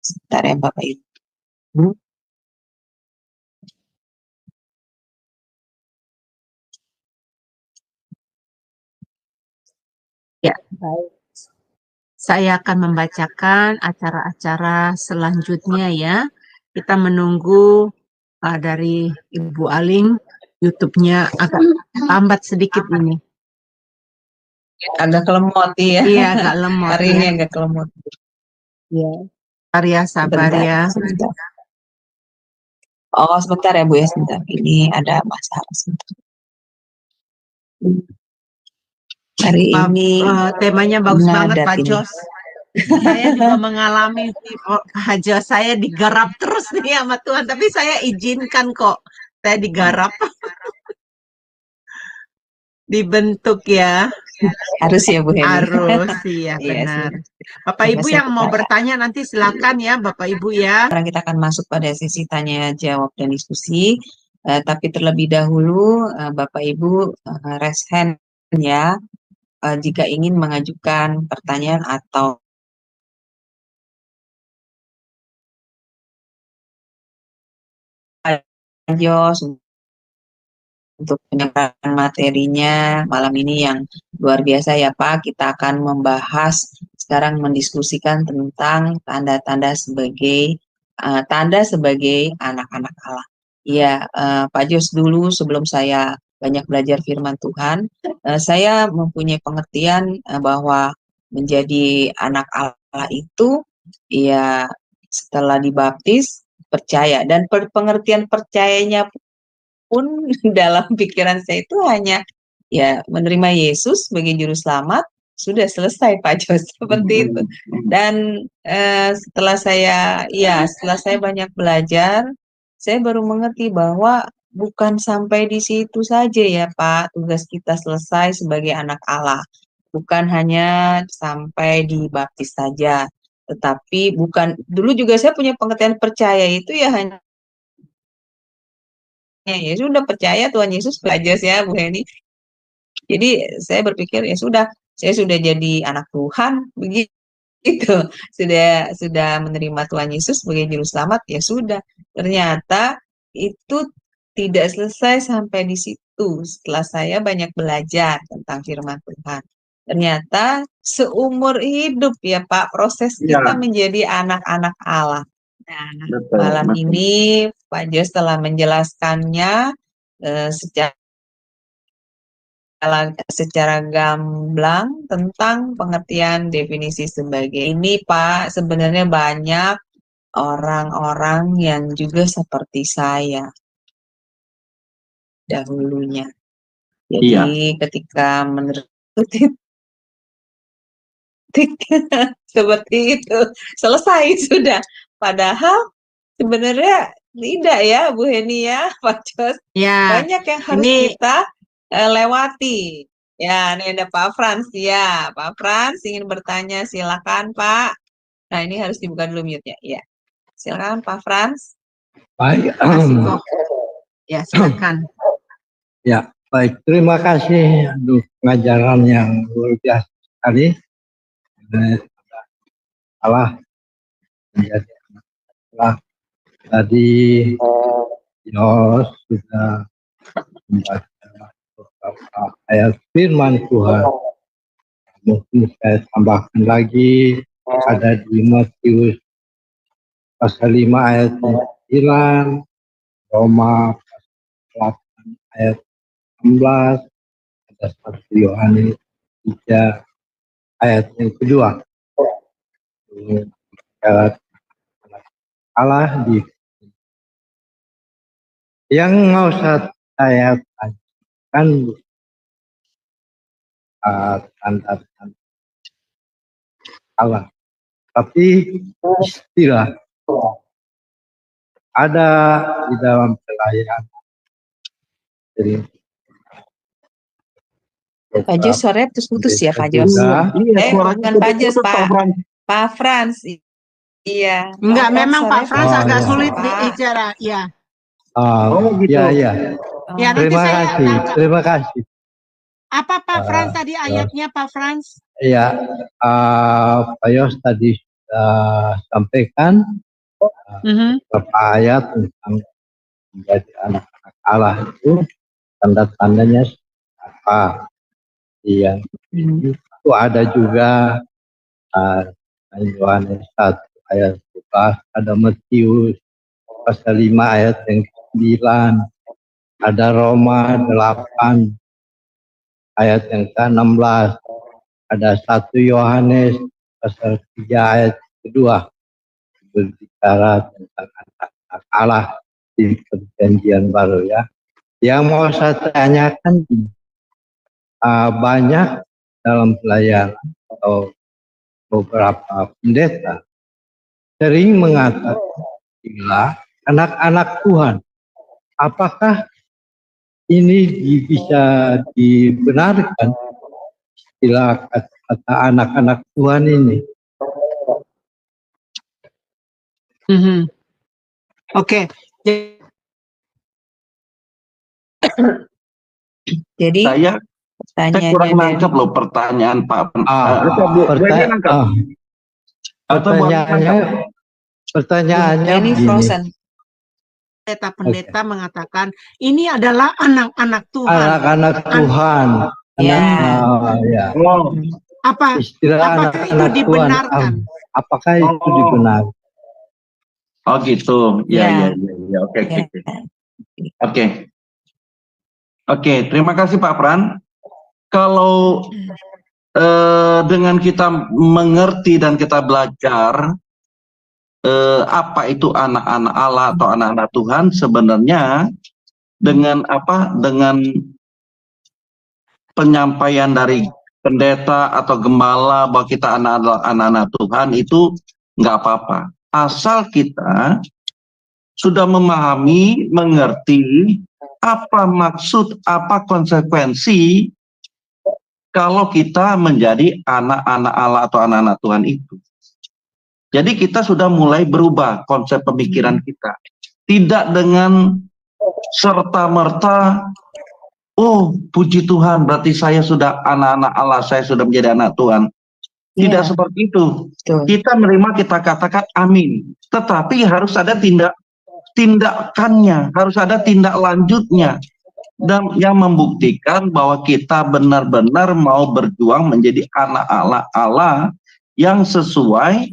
Sebentar ya Bapak Ibu. Ya, baik. Saya akan membacakan acara-acara selanjutnya ya. Kita menunggu dari Ibu Aling, YouTube-nya agak lambat sedikit ini. Agak kelemot ya. Iya, agak lemot. Hari ini agak kelemot. Ya. Sabar ya. Sebentar. Oh, sebentar ya Bu ya, sebentar. Ini ada masalah sebentar. Hari ini temanya bagus banget Pak ini. Jos. Saya juga mengalami Pak Jos, saya digarap terus nih sama Tuhan, tapi saya izinkan kok saya digarap. Dibentuk ya. Harus ya Bu Heni. Harus, iya benar. Bapak Ibu yang mau bertanya nanti silakan ya Bapak Ibu ya. Sekarang kita akan masuk pada sesi tanya jawab dan diskusi. Tapi terlebih dahulu Bapak Ibu raise hand ya. jika ingin mengajukan pertanyaan atau Jos untuk penyampaian materinya malam ini yang luar biasa ya Pak. Kita akan membahas sekarang mendiskusikan tentang tanda-tanda sebagai tanda sebagai anak-anak Allah. Ya, Pak Jos, dulu sebelum saya banyak belajar firman Tuhan, saya mempunyai pengertian bahwa menjadi anak Allah itu ya setelah dibaptis percaya, dan pengertian percayanya pun dalam pikiran saya itu hanya ya menerima Yesus sebagai juru selamat, sudah selesai Pak Jos, seperti itu. Dan setelah saya banyak belajar, saya baru mengerti bahwa bukan sampai di situ saja ya Pak, tugas kita selesai sebagai anak Allah. Bukan hanya sampai dibaptis saja, tetapi bukan, dulu juga saya punya pengertian percaya itu ya hanya ya sudah percaya Tuhan Yesus belajar ya Bu Heni. Jadi saya berpikir ya sudah, saya sudah jadi anak Tuhan begitu. Sudah menerima Tuhan Yesus sebagai juru selamat, ya sudah. Ternyata itu tidak selesai sampai di situ. Setelah saya banyak belajar tentang firman Tuhan. Ternyata seumur hidup ya Pak, proses kita menjadi anak-anak Allah. Nah, malam ini Pak Jos telah menjelaskannya secara gamblang tentang pengertian definisi sebagai ini Pak. Sebenarnya banyak orang-orang yang juga seperti saya dahulunya. Jadi ketika menurut seperti itu selesai sudah. Padahal sebenarnya tidak ya Bu Heni ya, Pak Jos. Ya, Banyak yang harus ini kita lewati. Ya, ini ada Pak Frans ya. Pak Frans ingin bertanya, silakan Pak. Nah, ini harus dibuka dulu mute-nya. Ya. Silakan Pak Frans. Baik, ya silakan. ya baik. Terima kasih untuk pengajaran yang luar biasa sekali. Allah menjadi Allah. Tadi Yos sudah membaca beberapa ayat firman Tuhan. Mungkin saya tambahkan lagi, ada di Matius pasal 5 ayat 9, Roma pasal 8 ayat 16, ada 1 Yohanes 3 ayat yang kedua. Allah di yang mau saya tanyakan tanda-tanda Allah, tapi istilah ada di dalam pelayanan. Jadi, Pak Jos, suaranya putus-putus ya Pak Jos. Bukan Pak Jos, Pak Frans. Iya. Enggak, memang Pak Frans agak ya. sulit bicara, ya. gitu. Ya. Ya, nanti Terima saya kasih. tangkap. Terima kasih. Apa Pak Frans tadi ayatnya Pak Frans? Ya, Pak Yos tadi sudah sampaikan beberapa ayat tentang menjadi anak-anak Allah itu tanda-tandanya apa. Yang itu ada juga Yohanes 1 ayat 11, ada Matius pasal 5 ayat yang 9, ada Roma 8 ayat yang ke-16, ada 1 Yohanes pasal 3 ayat kedua, berbicara tentang anak-anak Allah di Perjanjian Baru ya. Yang mau saya tanyakan, banyak dalam pelayanan atau beberapa pendeta sering mengatakan istilah anak-anak Tuhan. Apakah ini bisa dibenarkan istilah kata anak-anak Tuhan ini? Oke. Jadi Saya Tanyanya kurang dari nangkep loh pertanyaan Pak. Ah, Atau Bu Wendy nangkep? Atau Bu Wendy pertanyaannya nangkep? pertanyaannya Benny begini. Frozen. Pendeta mengatakan ini adalah anak-anak Tuhan. Anak-anak Tuhan. Ya. Ya. Oh, Apa Istilah apakah itu anak-anak Tuhan. dibenarkan? Apakah itu Oh. dibenarkan? oh gitu. Ya. Ya. Oke. Ya. Oke. Oke, terima kasih Pak Pran. Kalau dengan kita mengerti dan kita belajar apa itu anak-anak Allah atau anak-anak Tuhan, sebenarnya dengan dengan penyampaian dari pendeta atau gembala bahwa kita anak-anak Tuhan itu nggak apa-apa, asal kita sudah memahami, mengerti apa maksud, apa konsekuensi kalau kita menjadi anak-anak Allah atau anak-anak Tuhan itu. Jadi kita sudah mulai berubah konsep pemikiran kita. Tidak dengan serta-merta, oh puji Tuhan berarti saya sudah anak-anak Allah, saya sudah menjadi anak Tuhan. Tidak seperti itu. Betul. Kita menerima, kita katakan amin. Tetapi harus ada tindakannya, harus ada tindak lanjutnya. Dan yang membuktikan bahwa kita benar-benar mau berjuang menjadi anak Allah yang sesuai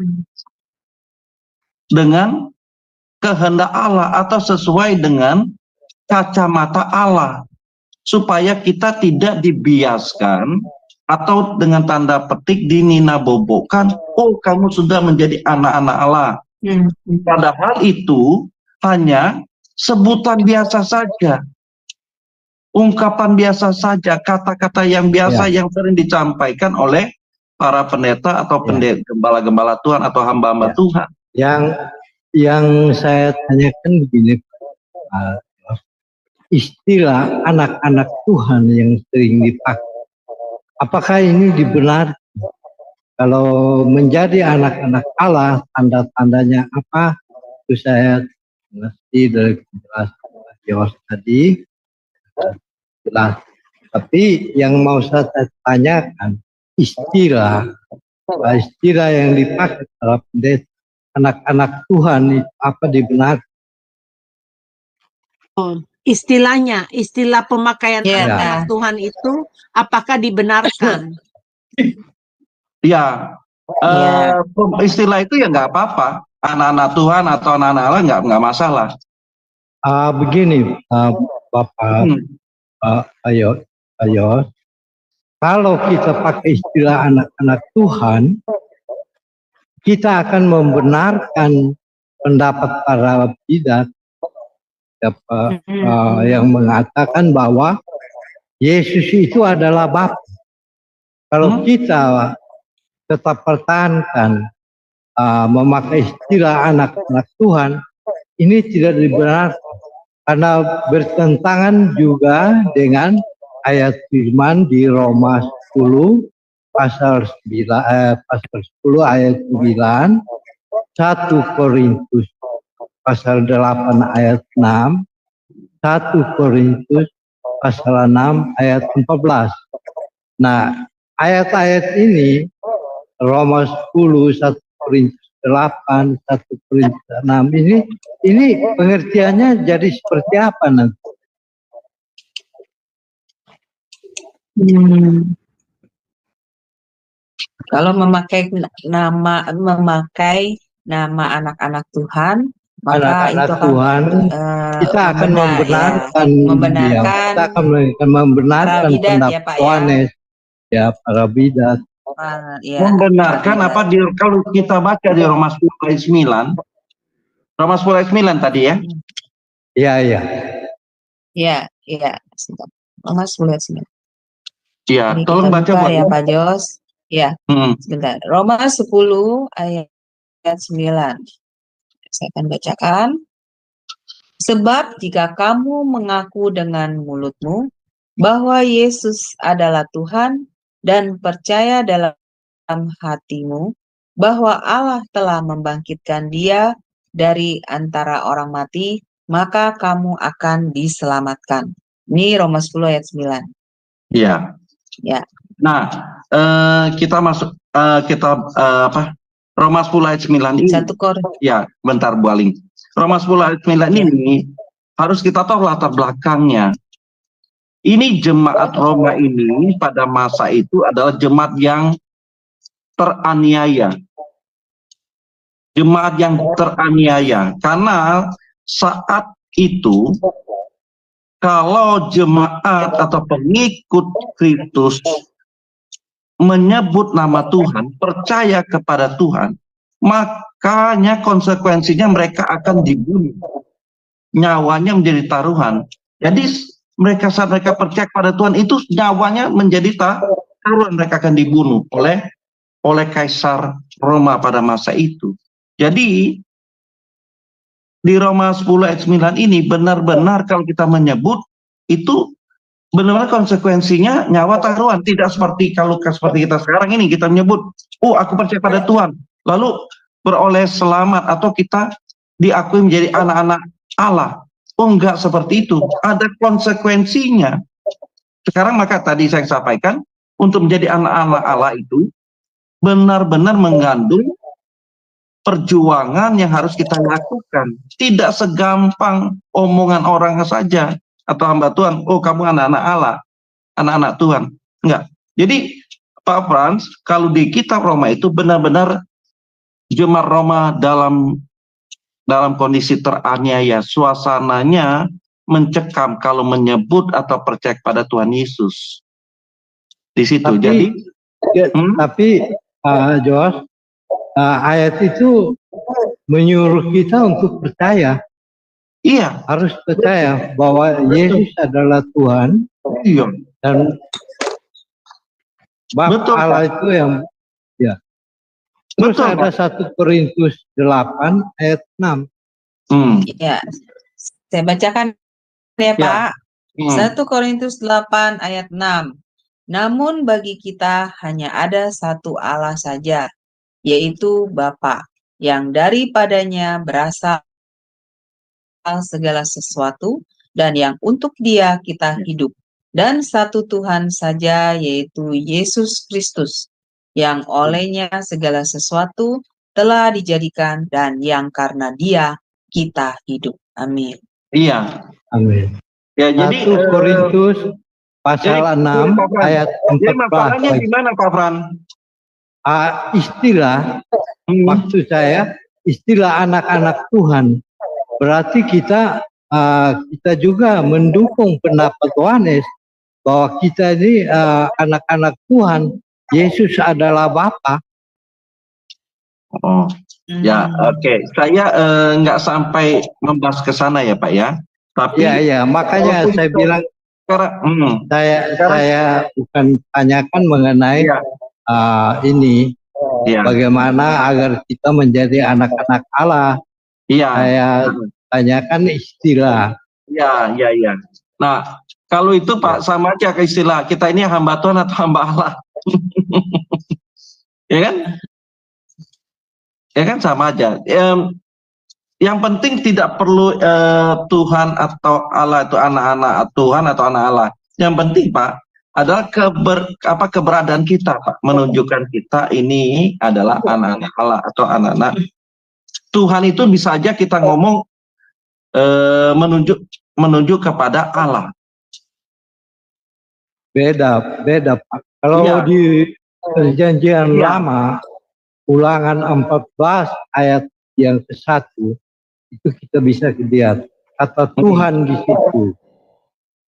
dengan kehendak Allah atau sesuai dengan kacamata Allah, supaya kita tidak dibiaskan atau dengan tanda petik dininabobokan, oh kamu sudah menjadi anak-anak Allah. Padahal itu hanya sebutan biasa saja, ungkapan biasa saja, kata-kata yang biasa yang sering disampaikan oleh para pendeta atau gembala-gembala Tuhan atau hamba-hamba Tuhan. Yang saya tanyakan begini, istilah anak-anak Tuhan yang sering dipakai, apakah ini dibenarkan? Kalau menjadi anak-anak Allah, tanda-tandanya apa? Itu saya mengerti dari penjelasan Pak Yos tadi. Jelas. Tapi yang mau saya tanyakan, istilah yang dipakai dalam pendeta anak-anak Tuhan itu apa dibenarkan? Istilahnya, istilah pemakaian anak-anak Ya. Tuhan itu apakah dibenarkan? Ya, istilah itu ya nggak apa-apa. Anak-anak Tuhan atau anak-anak Allah nggak masalah. Begini, Bapak, ayo, kalau kita pakai istilah anak-anak Tuhan, kita akan membenarkan pendapat para bidat yang mengatakan bahwa Yesus itu adalah Bapa. Kalau kita tetap pertahankan memakai istilah anak-anak Tuhan, ini tidak dibenarkan karena bertentangan juga dengan ayat firman di Roma 10 pasal 10 ayat 9, 1 Korintus pasal 8 ayat 6, 1 Korintus pasal 6 ayat 14. Nah, ayat-ayat ini Roma 10, 1 Korintus 8, 1 Korintus 6 ini pengertiannya jadi seperti apa nanti? Kalau memakai nama anak-anak Tuhan, maka Anak-anak itu Tuhan, kita akan membenarkan kita akan membenarkan pendapat Yohanes, para bidat. Membenarkan apa kalau kita baca di Roma 10 ayat 9. Roma 10 ayat 9 tadi ya? Iya. Roma 10 ayat 9. Iya, tolong baca ya Pak Jos. Ya, sebentar. Roma 10 ayat 9. Saya akan bacakan. Sebab jika kamu mengaku dengan mulutmu bahwa Yesus adalah Tuhan dan percaya dalam hatimu bahwa Allah telah membangkitkan Dia dari antara orang mati, maka kamu akan diselamatkan. Ini Roma 10 ayat 9. Iya. Ya. Nah, kita masuk Roma 10 ayat 9 ini. 1 Korintus. Ya, bentar Bu Aling. Roma 10 ayat 9 ini harus kita tahu latar belakangnya. Ini jemaat Roma ini pada masa itu adalah jemaat yang teraniaya. Jemaat yang teraniaya. Karena saat itu kalau jemaat atau pengikut Kristus menyebut nama Tuhan, percaya kepada Tuhan, makanya konsekuensinya mereka akan dibunuh. Nyawanya menjadi taruhan. Jadi mereka saat mereka percaya kepada Tuhan itu nyawanya menjadi taruhan, mereka akan dibunuh oleh Kaisar Roma pada masa itu. Jadi di Roma 10 ayat 9 ini benar-benar kalau kita menyebut itu benar-benar konsekuensinya nyawa taruhan. Tidak seperti seperti kita sekarang ini kita menyebut, oh aku percaya pada Tuhan, lalu beroleh selamat atau kita diakui menjadi anak-anak Allah. Oh enggak seperti itu, ada konsekuensinya. Sekarang maka tadi saya sampaikan untuk menjadi anak-anak Allah itu benar-benar mengandung perjuangan yang harus kita lakukan. Tidak segampang omongan orang saja atau hamba Tuhan, oh kamu anak-anak Allah, anak-anak Tuhan. Enggak. Jadi Pak Frans, kalau di kitab Roma itu benar-benar jemaat Roma dalam kondisi teraniaya, suasananya mencekam kalau menyebut atau percaya pada Tuhan Yesus. Di situ. Tapi Josh, ayat itu menyuruh kita untuk percaya. Iya, harus percaya bahwa Yesus adalah Tuhan. Iya. Dan Bapa Allah itu yang ya. Terus Betul, ada 1 Korintus 8 ayat 6. Ya, saya bacakan ya Pak. 1 Korintus 8 ayat 6. Namun bagi kita hanya ada satu Allah saja, yaitu Bapa, yang daripadanya berasal segala sesuatu, dan yang untuk Dia kita hidup. Dan satu Tuhan saja, yaitu Yesus Kristus, yang olehnya segala sesuatu telah dijadikan dan yang karena Dia kita hidup. Amin. Iya. Amin. Ya, jadi 1 Korintus pasal 6 ayat 14. Jadi masalahnya gimana Pak Fran? Istilah, maksud saya istilah anak-anak Tuhan. Berarti kita juga mendukung pendapat Yohanes bahwa kita ini anak-anak Tuhan. Yesus adalah Bapa. Oh, ya, oke. Saya nggak sampai membahas ke sana ya Pak ya. Tapi ya, makanya saya bilang saya bukan tanyakan mengenai ini. Ya. Bagaimana agar kita menjadi anak-anak Allah. Iya. Saya tanyakan istilah. Iya. Nah, kalau itu Pak sama aja ke istilah kita ini hamba Tuhan atau hamba Allah. Ya kan? Ya kan sama aja. Yang penting tidak perlu Tuhan atau Allah itu anak-anak Tuhan atau anak Allah. Yang penting Pak adalah keberadaan kita Pak, menunjukkan kita ini adalah anak-anak Allah atau anak-anak Tuhan. Itu bisa aja kita ngomong menunjuk kepada Allah. Beda Pak. Kalau di Perjanjian Lama Ulangan 14 ayat yang ke-1 itu kita bisa lihat kata Tuhan di situ.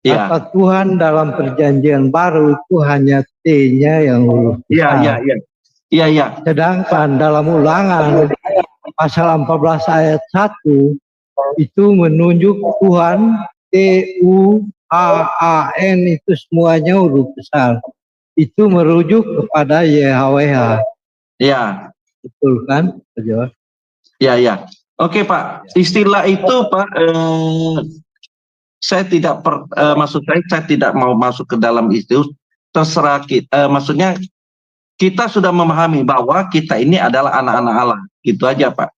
Kata Tuhan dalam Perjanjian Baru itu hanya T-nya yang huruf besar. Iya. Sedangkan dalam Ulangan pasal 14 ayat 1 itu menunjuk Tuhan, T-U-H-A-N itu semuanya huruf besar. Itu merujuk kepada YHWH. Iya. Betul kan, Pak Jos? Iya. Oke Pak, istilah itu Pak, saya tidak maksud saya tidak mau masuk ke dalam itu. Terserah kita, maksudnya kita sudah memahami bahwa kita ini adalah anak-anak Allah. Gitu aja Pak.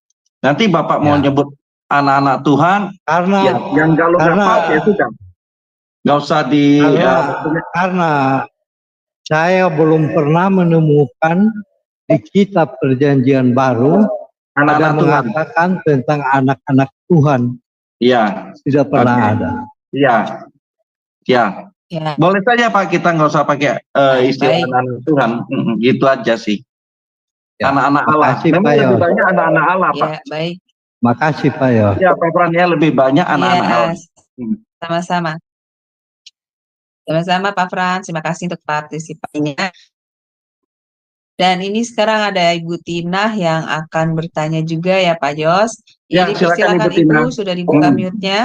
Nanti Bapak mau nyebut anak-anak Tuhan, karena yang kalau nggak pas ya sudah. Nggak usah di... Saya belum pernah menemukan di kitab Perjanjian Baru ada Anak-anak Tuhan. mengatakan tentang anak-anak Tuhan. Iya, Tidak pernah Oke. ada. iya, ya. Ya, Boleh saja Pak, kita nggak usah pakai istilah baik. anak-anak Tuhan. Gitu aja sih. Ya, Anak-anak Allah. makasih, Memang Pak lebih Yos. banyak anak-anak Allah, Pak. Ya, baik. Makasih Pak Yos. Ya, Pak Fran, ya lebih banyak anak-anak Allah. Iya, sama-sama. Sama-sama Pak Frans, terima kasih untuk partisipasinya. Dan ini sekarang ada Ibu Tina yang akan bertanya juga ya Pak Jos. Ya, Jadi silakan, persilakan Ibu Tina. Ibu, sudah dibuka mute-nya.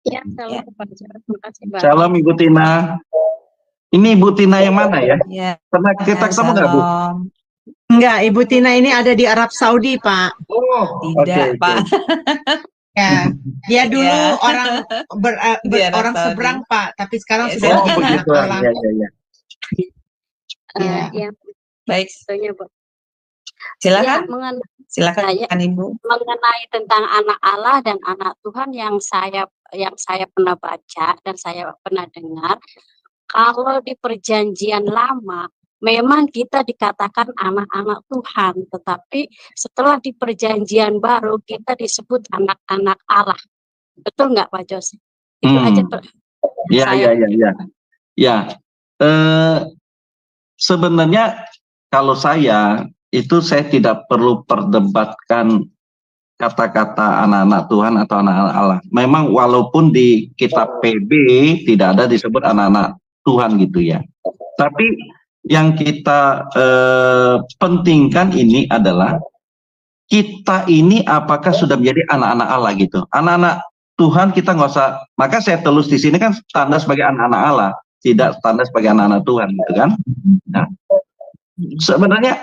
Ya, Ya. salam Pak Jos. Terima kasih Pak. Shalom Ibu Tina. Ini Ibu Tina yang mana ya? Ya, Pernah kita ketemu nggak, Bu? shalom. Enggak, Ibu Tina ini ada di Arab Saudi, Pak. Oh, Tidak, Pak. Ya, dia dulu Ya. orang Di Arab orang Saudi. seberang, Pak, tapi sekarang Ya, sudah Oh, menjadi anak begitu. Allah. Ya, ya, ya. Ya. Ya, Baik, tentunya Bu. silakan. Ya, Silakan Saya- Ibu. mengenai tentang anak Allah dan anak Tuhan yang saya pernah baca dan saya pernah dengar, kalau di Perjanjian Lama memang kita dikatakan anak-anak Tuhan, tetapi setelah di Perjanjian Baru kita disebut anak-anak Allah. Betul nggak Pak Jos? Itu aja Ya, saya. ya. Sebenarnya kalau saya tidak perlu perdebatkan kata-kata anak-anak Tuhan atau anak-anak Allah. Memang walaupun di kitab PB tidak ada disebut anak-anak Tuhan gitu ya. Tapi yang kita pentingkan ini adalah kita ini apakah sudah menjadi anak-anak Allah gitu. Anak-anak Tuhan kita nggak usah, maka saya tulis di sini kan tanda sebagai anak-anak Allah, tidak tanda sebagai anak-anak Tuhan gitu kan. Nah, sebenarnya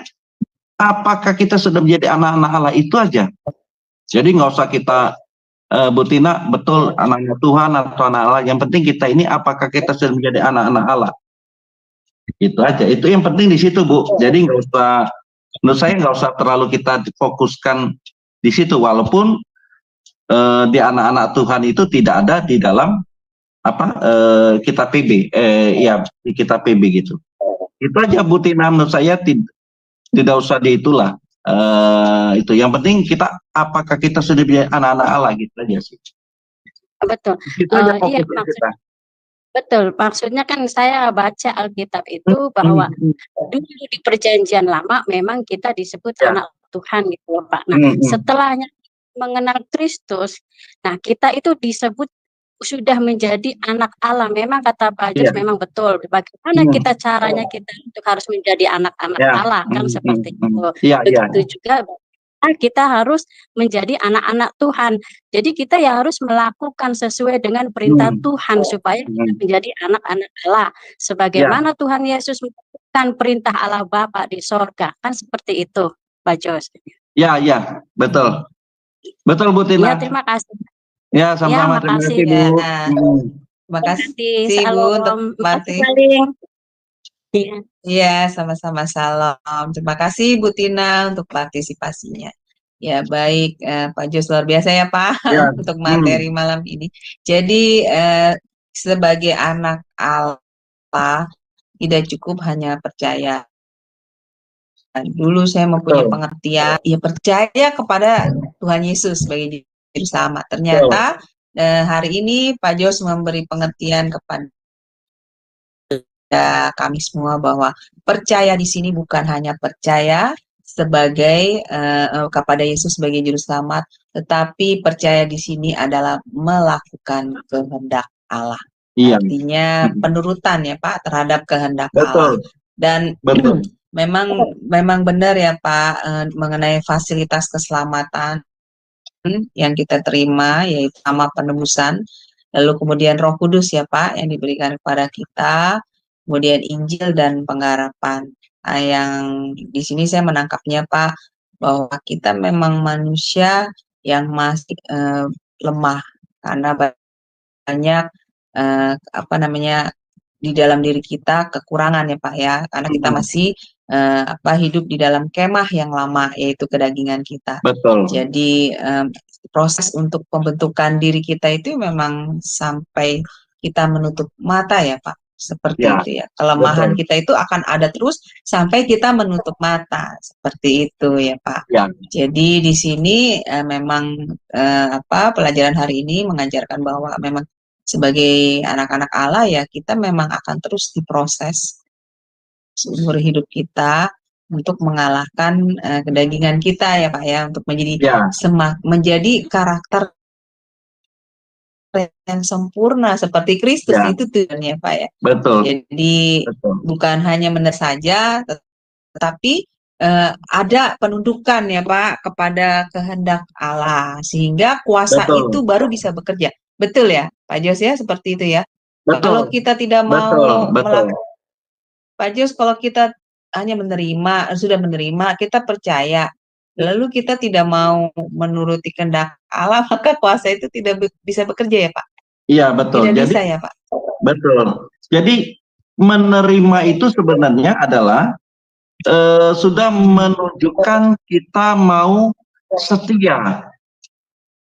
apakah kita sudah menjadi anak-anak Allah itu aja. Jadi nggak usah kita Bu Tina betul anak-anak Tuhan atau anak Allah. Yang penting kita ini apakah kita sudah menjadi anak-anak Allah. Itu aja. Itu yang penting di situ Bu. Jadi nggak usah, menurut saya nggak usah terlalu kita fokuskan di situ. Walaupun di anak-anak Tuhan itu tidak ada di dalam kitab PB. Ya di kitab PB gitu. Itu aja Bu Tina, menurut saya tidak usah diitulah. Itu yang penting kita apakah kita sudah menjadi anak-anak Allah gitu aja sih. Betul. Itu aja Iya, fokusnya kita. Betul, maksudnya kan saya baca Alkitab itu bahwa dulu di Perjanjian Lama memang kita disebut Ya. anak Tuhan gitu loh Pak. Nah, setelahnya mengenal Kristus, nah kita itu disebut sudah menjadi anak Allah. Memang kata Pak Jos memang betul. Bagaimana kita caranya kita untuk harus menjadi anak-anak Ya. Allah kan seperti itu. Iya, iya. Begitu juga kita harus menjadi anak-anak Tuhan. Jadi kita ya harus melakukan sesuai dengan perintah Tuhan supaya kita menjadi anak-anak Allah. Sebagaimana Tuhan Yesus melakukan perintah Allah Bapa di sorga. Kan seperti itu, Pak Jos. Ya, ya, betul. Betul Bu Tina. Ya, terima kasih. Ya, sama-sama. Ya, Terima kasih makasih, Bu. Ya. Terima kasih Bu Salam. untuk Makasih, Saling. Iya. Iya, sama-sama salam. Terima kasih Bu Tina untuk partisipasinya. Ya, baik Pak Jos, luar biasa ya Pak Ya. untuk materi malam ini. Jadi sebagai anak Allah tidak cukup hanya percaya. Dulu saya mempunyai pengertian, ya percaya kepada Tuhan Yesus sebagai juru selamat. Ternyata hari ini Pak Jos memberi pengertian kepada kami semua bahwa percaya di sini bukan hanya percaya sebagai kepada Yesus sebagai juru selamat, tetapi percaya di sini adalah melakukan kehendak Allah. Iya. Artinya penurutan ya Pak terhadap kehendak Betul. Allah. Dan Betul. memang benar ya Pak mengenai fasilitas keselamatan yang kita terima yaitu sama penebusan, lalu kemudian Roh Kudus ya Pak yang diberikan kepada kita, kemudian Injil dan pengharapan. Nah, yang di sini saya menangkapnya Pak bahwa kita memang manusia yang masih lemah karena banyak di dalam diri kita kekurangan ya Pak ya, karena kita masih hidup di dalam kemah yang lama yaitu kedagingan kita. Betul. Jadi proses untuk pembentukan diri kita itu memang sampai kita menutup mata ya Pak. seperti Ya, itu ya. Kelemahan betul. kita itu akan ada terus sampai kita menutup mata, seperti itu ya Pak. Ya, Jadi di sini memang pelajaran hari ini mengajarkan bahwa memang sebagai anak-anak Allah ya kita memang akan terus diproses seumur hidup kita untuk mengalahkan kedagingan kita ya Pak ya, untuk menjadi ya, menjadi karakter yang sempurna seperti Kristus ya, itu tujuannya Pak ya. betul, Jadi betul, bukan hanya benar saja, tetapi ada penundukan ya Pak kepada kehendak Allah sehingga kuasa itu betul, baru bisa bekerja. Betul ya Pak Jos ya, seperti itu ya. Kalau betul, kita tidak betul, mau betul. Pak Jos, kalau kita hanya sudah menerima, kita percaya, lalu kita tidak mau menuruti kehendak Allah, maka kuasa itu tidak bisa bekerja ya Pak. Iya, betul. Tidak Jadi, bisa ya Pak. betul. Jadi, menerima itu sebenarnya adalah sudah menunjukkan kita mau setia.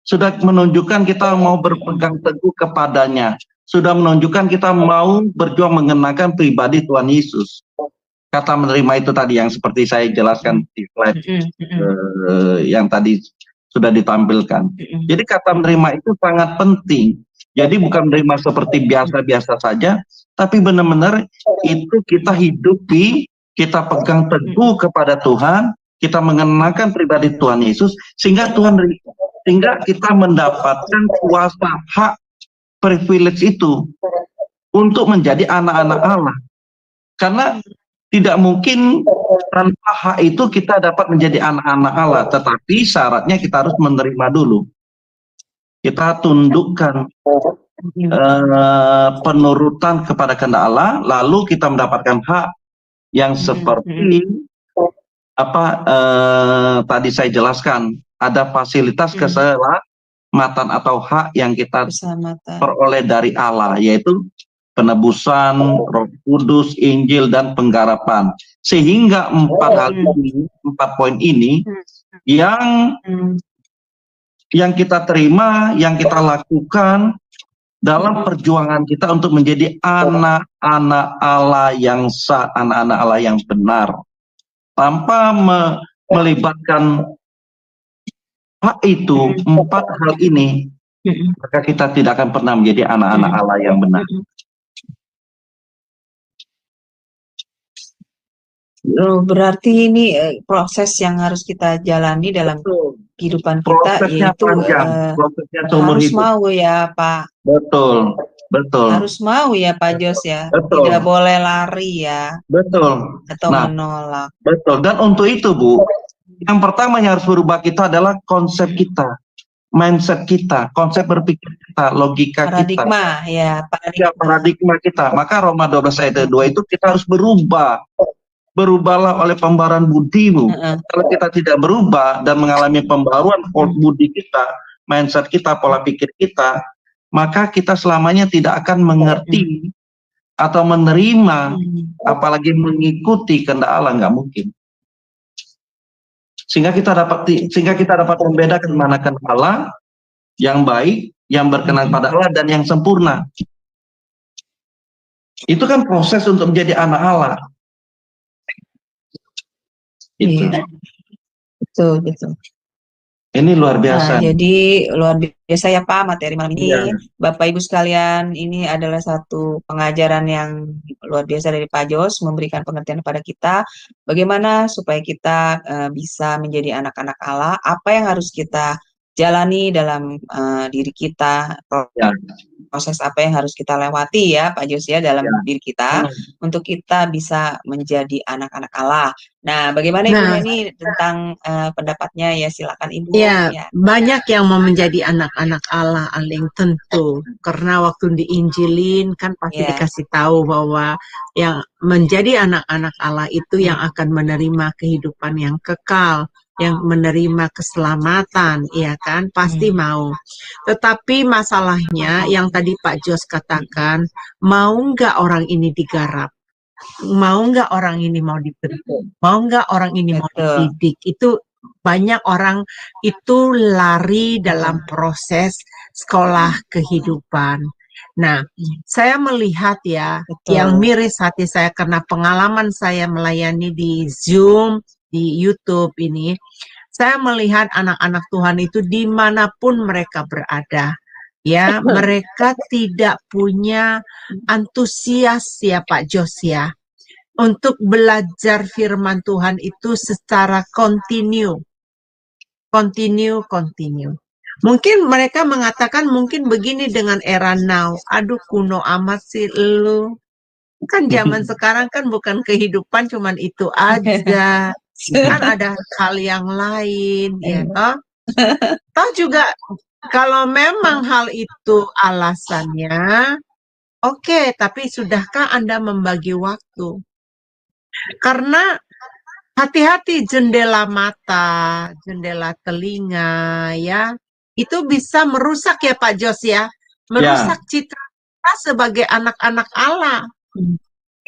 Sudah menunjukkan kita mau berpegang teguh kepadanya. Sudah menunjukkan kita mau berjuang mengenakan pribadi Tuhan Yesus. Kata menerima itu tadi yang seperti saya jelaskan di slide yang tadi sudah ditampilkan. Jadi kata menerima itu sangat penting. Jadi bukan menerima seperti biasa-biasa saja, tapi benar-benar itu kita hidupi, kita pegang teguh kepada Tuhan, kita mengenakan pribadi Tuhan Yesus, sehingga kita mendapatkan kuasa hak privilege itu untuk menjadi anak-anak Allah. Karena tidak mungkin tanpa hak itu kita dapat menjadi anak-anak Allah, tetapi syaratnya kita harus menerima dulu. Kita tundukkan penurutan kepada kehendak Allah, lalu kita mendapatkan hak yang seperti tadi saya jelaskan, ada fasilitas keselamatan atau hak yang kita peroleh dari Allah, yaitu penebusan, Roh Kudus, Injil, dan penggarapan. Sehingga 4 poin ini yang kita terima, yang kita lakukan dalam perjuangan kita untuk menjadi anak-anak Allah yang sah, anak-anak Allah yang benar, tanpa melibatkan hak itu, 4 hal ini, maka kita tidak akan pernah menjadi anak-anak Allah yang benar. Berarti ini proses yang harus kita jalani dalam kehidupan kita, yaitu harus hidup. Mau ya Pak. Betul, betul. Harus mau ya Pak Jos ya. Betul. Tidak boleh lari ya. Betul. Atau menolak. Betul. Dan untuk itu Bu, yang pertama yang harus berubah kita adalah konsep kita, mindset kita, konsep berpikir kita, logika paradigma, kita. Paradigma kita. Maka Roma 12 ayat 2 itu kita harus berubah. Berubahlah oleh pembaruan budimu. Kalau kita tidak berubah dan mengalami pembaruan budi kita, mindset kita, pola pikir kita, maka kita selamanya tidak akan mengerti atau menerima, apalagi mengikuti kehendak Allah, nggak mungkin. Sehingga kita dapat membedakan mana kehendak Allah yang baik, yang berkenan pada Allah, dan yang sempurna. Itu kan proses untuk menjadi anak Allah. Iya, betul. Ini luar biasa. Nah, jadi luar biasa ya Pak materi malam ini. Bapak Ibu sekalian, ini adalah satu pengajaran yang luar biasa dari Pak Jos, memberikan pengertian kepada kita bagaimana supaya kita bisa menjadi anak-anak Allah, apa yang harus kita jalani dalam diri kita, proses apa yang harus kita lewati ya Pak Jos ya dalam diri kita untuk kita bisa menjadi anak-anak Allah. Nah, bagaimana Ibu Neni tentang pendapatnya ya, silakan Ibu. Ya, banyak yang mau menjadi anak-anak Allah, Aling, tentu. Karena waktu diinjilin kan pasti dikasih tahu bahwa yang menjadi anak-anak Allah itu yang akan menerima kehidupan yang kekal, yang menerima keselamatan, ya kan? Pasti mau. Tetapi masalahnya yang tadi Pak Jos katakan, mau nggak orang ini digarap? Mau nggak orang ini mau diberi? Mau nggak orang ini mau dididik? Itu banyak orang itu lari dalam proses sekolah kehidupan. Nah, saya melihat ya, yang miris hati saya karena pengalaman saya melayani di Zoom, di YouTube ini, saya melihat anak-anak Tuhan itu dimanapun mereka berada. Ya, mereka tidak punya antusias ya Pak Jos ya, untuk belajar firman Tuhan itu secara continue. Mungkin mereka mengatakan mungkin begini dengan era now. Aduh kuno amat sih lu. Kan zaman sekarang kan bukan kehidupan cuman itu aja. Kan ada hal yang lain ya toh. Toh juga kalau memang hal itu alasannya, oke, tapi sudahkah Anda membagi waktu? Karena hati-hati jendela mata, jendela telinga ya. Itu bisa merusak ya Pak Jos ya. Merusak citra kita sebagai anak-anak Allah.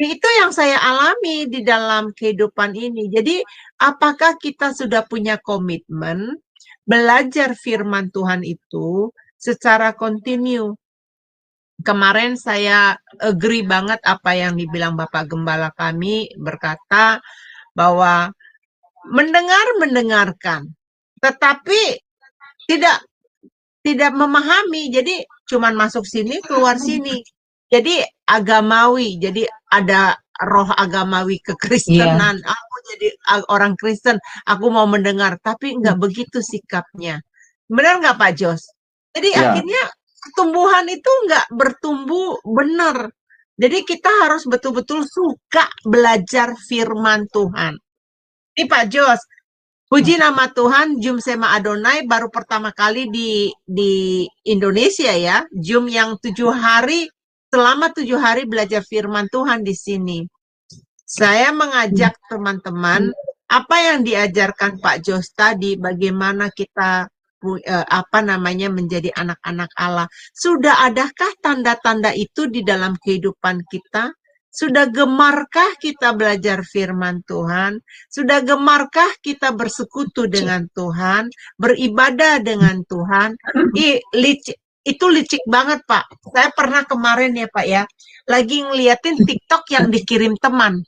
Itu yang saya alami di dalam kehidupan ini. Jadi apakah kita sudah punya komitmen belajar firman Tuhan itu secara kontinu? Kemarin saya agree banget apa yang dibilang Bapak Gembala kami, berkata bahwa mendengarkan, tetapi tidak memahami. Jadi cuman masuk sini keluar sini. Jadi agamawi, jadi ada roh agamawi kekristenan. Aku jadi orang Kristen, aku mau mendengar, tapi nggak begitu sikapnya. Benar nggak Pak Jos? Jadi akhirnya pertumbuhan itu nggak bertumbuh benar. Jadi kita harus betul-betul suka belajar firman Tuhan. Ini Pak Jos, puji nama Tuhan, Jum Sema Adonai baru pertama kali di Indonesia ya. Jum yang 7 hari, selama 7 hari belajar firman Tuhan di sini. Saya mengajak teman-teman, apa yang diajarkan Pak Jos tadi, bagaimana kita menjadi anak-anak Allah. Sudah adakah tanda-tanda itu di dalam kehidupan kita? Sudah gemarkah kita belajar firman Tuhan? Sudah gemarkah kita bersekutu dengan Tuhan? Beribadah dengan Tuhan? Itu licik banget Pak. Saya pernah kemarin ya Pak ya, lagi ngeliatin TikTok yang dikirim teman.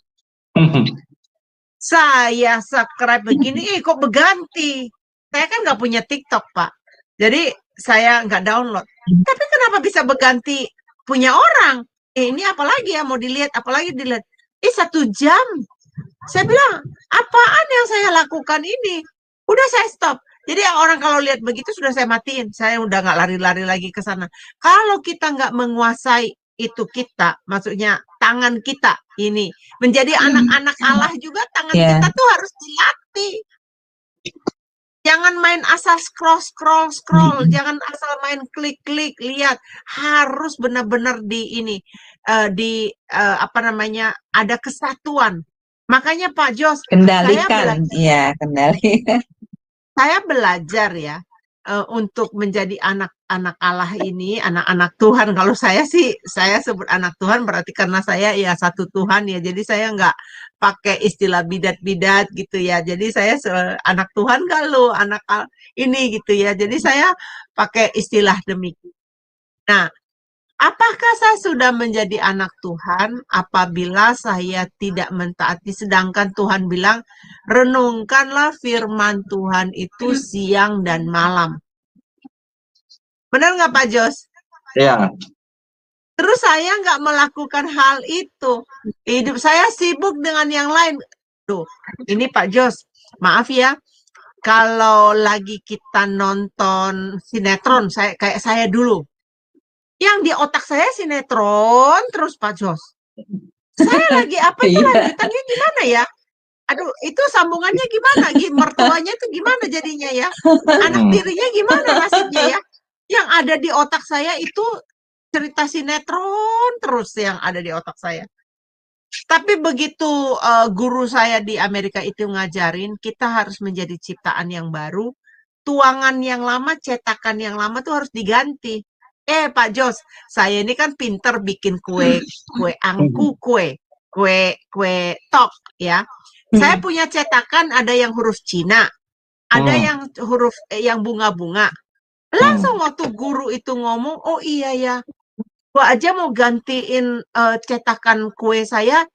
Saya subscribe begini, kok berganti? Saya kan nggak punya TikTok, Pak. Jadi saya nggak download. Tapi kenapa bisa berganti punya orang? Ini apalagi ya mau dilihat, apalagi dilihat. 1 jam. Saya bilang, apaan yang saya lakukan ini? Udah saya stop. Jadi orang kalau lihat begitu sudah saya matiin. Saya udah nggak lari-lari lagi ke sana. Kalau kita nggak menguasai itu kita, maksudnya tangan kita ini menjadi anak-anak Allah juga, tangan kita tuh harus dilatih. Jangan main asal scroll, jangan asal main klik-klik, lihat. Harus benar-benar ada kesatuan. Makanya Pak Jos, kendalikan, kendalikan. Saya belajar ya untuk menjadi anak-anak Allah ini, anak-anak Tuhan. Kalau saya sebut anak Tuhan berarti karena saya ya satu Tuhan ya. Jadi saya nggak pakai istilah bidat-bidat gitu ya. Jadi saya anak Tuhan kalau anak ini gitu ya. Jadi saya pakai istilah demikian. Nah, apakah saya sudah menjadi anak Tuhan apabila saya tidak mentaati, sedangkan Tuhan bilang, renungkanlah firman Tuhan itu siang dan malam. Benar nggak Pak Jos? Ya. Terus saya nggak melakukan hal itu. Hidup saya sibuk dengan yang lain. Tuh, ini Pak Jos, maaf ya. Kalau lagi kita nonton sinetron, kayak saya dulu. Yang di otak saya sinetron terus Pak Jos. Saya lagi apa itu lanjutannya gimana ya? Aduh, itu sambungannya gimana? Mertuanya itu gimana jadinya ya? Anak tirinya gimana nasibnya ya? Yang ada di otak saya itu cerita sinetron terus yang ada di otak saya. Tapi begitu guru saya di Amerika itu ngajarin, kita harus menjadi ciptaan yang baru. Tuangan yang lama, cetakan yang lama tuh harus diganti. Pak Jos, saya ini kan pinter bikin kue angku, kue tok ya. Saya punya cetakan, ada yang huruf Cina, ada yang huruf yang bunga-bunga. Langsung waktu guru itu ngomong, oh iya ya, Gua aja mau gantiin cetakan kue saya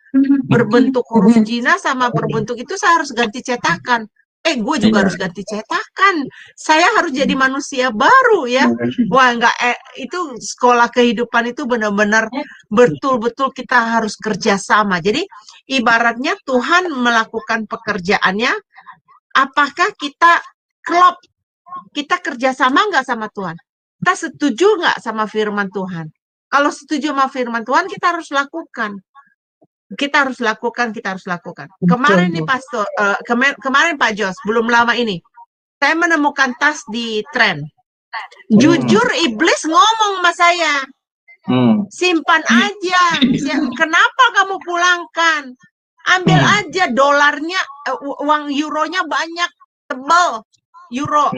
berbentuk huruf Cina sama berbentuk itu saya harus ganti cetakan. Gue juga harus ganti cetakan. Saya harus jadi manusia baru ya. Wah, enggak, itu sekolah kehidupan itu benar-benar betul-betul kita harus kerjasama. Jadi ibaratnya Tuhan melakukan pekerjaannya, apakah kita klop, kita kerjasama nggak sama Tuhan? Kita setuju nggak sama firman Tuhan? Kalau setuju sama firman Tuhan, kita harus lakukan. Kita harus lakukan. Kemarin nih Pastor, kemarin Pak Jos, belum lama ini, saya menemukan tas di tren. Jujur iblis ngomong sama saya, simpan aja. Kenapa kamu pulangkan? Ambil aja, dolarnya, uang euronya banyak, tebal euro.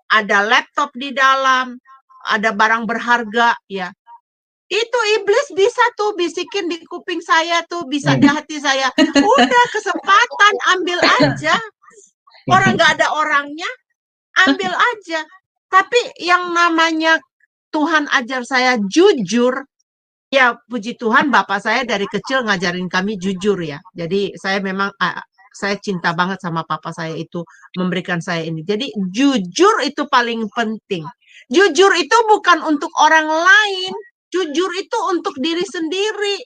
Ada laptop di dalam, ada barang berharga, ya. Itu iblis bisa tuh bisikin di kuping saya tuh, bisa di hati saya. Udah kesempatan, ambil aja. Orang nggak ada orangnya, ambil aja. Tapi yang namanya Tuhan ajar saya jujur, ya puji Tuhan Bapak saya dari kecil ngajarin kami jujur ya. Jadi saya memang, saya cinta banget sama Papa saya itu, memberikan saya ini. Jadi jujur itu paling penting. Jujur itu bukan untuk orang lain. Jujur itu untuk diri sendiri.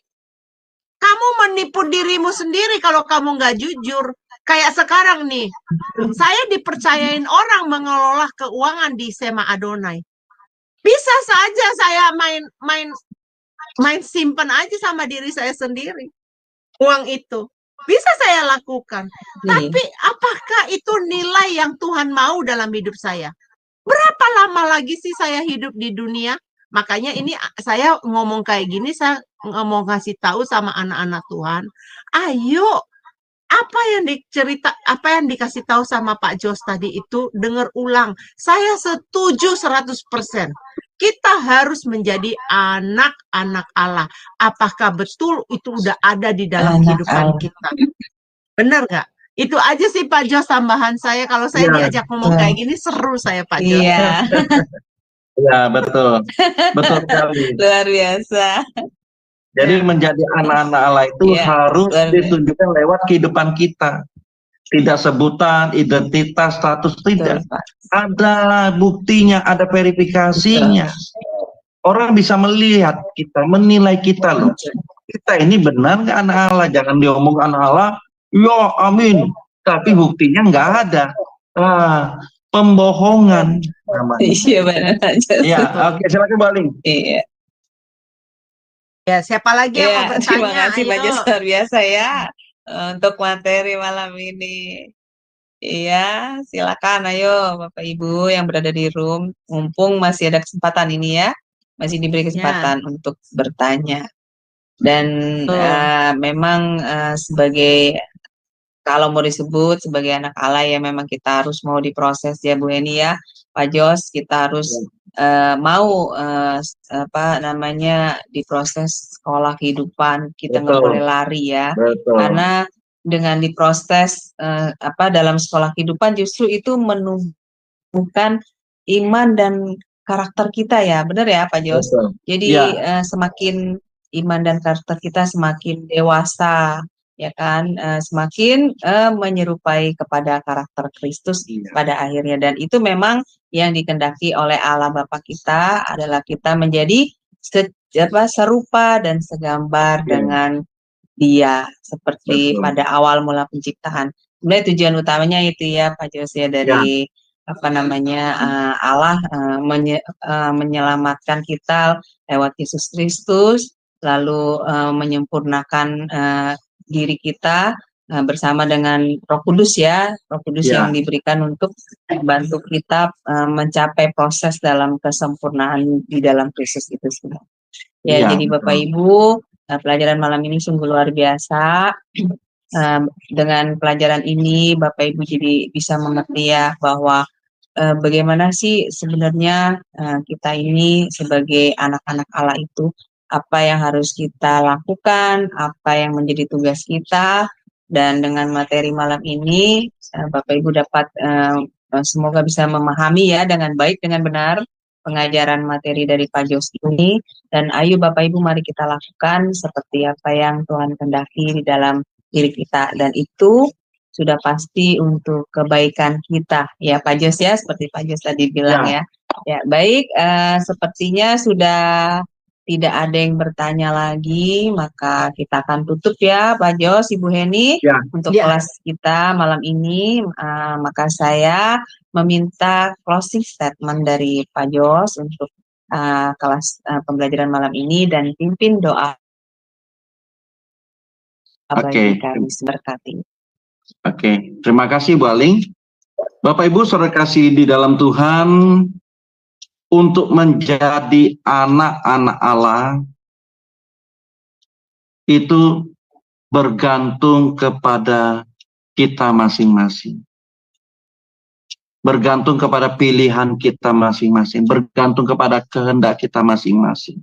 Kamu menipu dirimu sendiri kalau kamu nggak jujur. Kayak sekarang nih, saya dipercayain orang mengelola keuangan di SMA Adonai. Bisa saja saya main simpan aja sama diri saya sendiri. Uang itu bisa saya lakukan. Tapi apakah itu nilai yang Tuhan mau dalam hidup saya? Berapa lama lagi sih saya hidup di dunia? Makanya ini saya ngomong kayak gini, saya ngomong ngasih tahu sama anak-anak Tuhan, ayo apa yang dikasih tahu sama Pak Jos tadi itu dengar ulang. Saya setuju 100%. Kita harus menjadi anak-anak Allah. Apakah betul itu udah ada di dalam kehidupan kita? Benar nggak? Itu aja sih Pak Jos tambahan saya. Kalau saya diajak ngomong kayak gini seru saya Pak Jos. Iya. Ya, betul. Betul sekali. Luar biasa. Jadi menjadi anak-anak Allah itu harus ditunjukkan lewat kehidupan kita. Tidak sebutan, identitas, status, tidak. Ada buktinya, ada verifikasinya. Orang bisa melihat kita, menilai kita loh. Kita ini benar nggak anak Allah? Jangan diomong anak Allah, ya amin. Tapi buktinya nggak ada. Pembohongan namanya. Iya benar. Ya, oke, silakan Baling. Iya. Ya, siapa lagi yang mau bertanya? Terima kasih Pak Jos, luar biasa ya untuk materi malam ini. Iya, silakan ayo Bapak Ibu yang berada di room, mumpung masih ada kesempatan ini ya, masih diberi kesempatan untuk bertanya. Dan memang sebagai, kalau mau disebut sebagai anak Allah ya memang kita harus mau diproses ya Bu Eni ya, Pak Jos, kita harus mau diproses sekolah kehidupan, kita nggak boleh lari ya. Karena dengan diproses dalam sekolah kehidupan justru itu menumbuhkan iman dan karakter kita ya, benar ya Pak Jos? Jadi semakin iman dan karakter kita semakin dewasa, ya kan, semakin menyerupai kepada karakter Kristus pada akhirnya. Dan itu memang yang dikehendaki oleh Allah Bapa kita adalah kita menjadi serupa dan segambar dengan Dia seperti pada awal mula penciptaan. Sebenarnya tujuan utamanya itu ya Pak Jos ya, dari Allah menyelamatkan kita lewat Yesus Kristus, lalu menyempurnakan diri kita bersama dengan Roh Kudus ya, Roh Kudus yang diberikan untuk membantu kita mencapai proses dalam kesempurnaan di dalam Kristus itu semua. Jadi Bapak Ibu, pelajaran malam ini sungguh luar biasa. Dengan pelajaran ini Bapak Ibu jadi bisa mengerti ya bahwa bagaimana sih sebenarnya kita ini sebagai anak-anak Allah itu, apa yang harus kita lakukan, apa yang menjadi tugas kita. Dan dengan materi malam ini Bapak Ibu dapat semoga bisa memahami ya dengan baik, dengan benar pengajaran materi dari Pak Jos ini. Dan ayo Bapak Ibu mari kita lakukan seperti apa yang Tuhan kehendaki di dalam diri kita. Dan itu sudah pasti untuk kebaikan kita. Ya Pak Jos ya, seperti Pak Jos tadi bilang ya. Ya baik, sepertinya sudah tidak ada yang bertanya lagi, maka kita akan tutup ya Pak Jos, Ibu Heni, untuk kelas kita malam ini. Maka saya meminta closing statement dari Pak Jos untuk kelas pembelajaran malam ini dan pimpin doa bagi kami berkati. Oke, terima kasih Bu Aling. Bapak Ibu saudara kasih di dalam Tuhan, untuk menjadi anak-anak Allah itu bergantung kepada kita masing-masing. Bergantung kepada pilihan kita masing-masing, bergantung kepada kehendak kita masing-masing.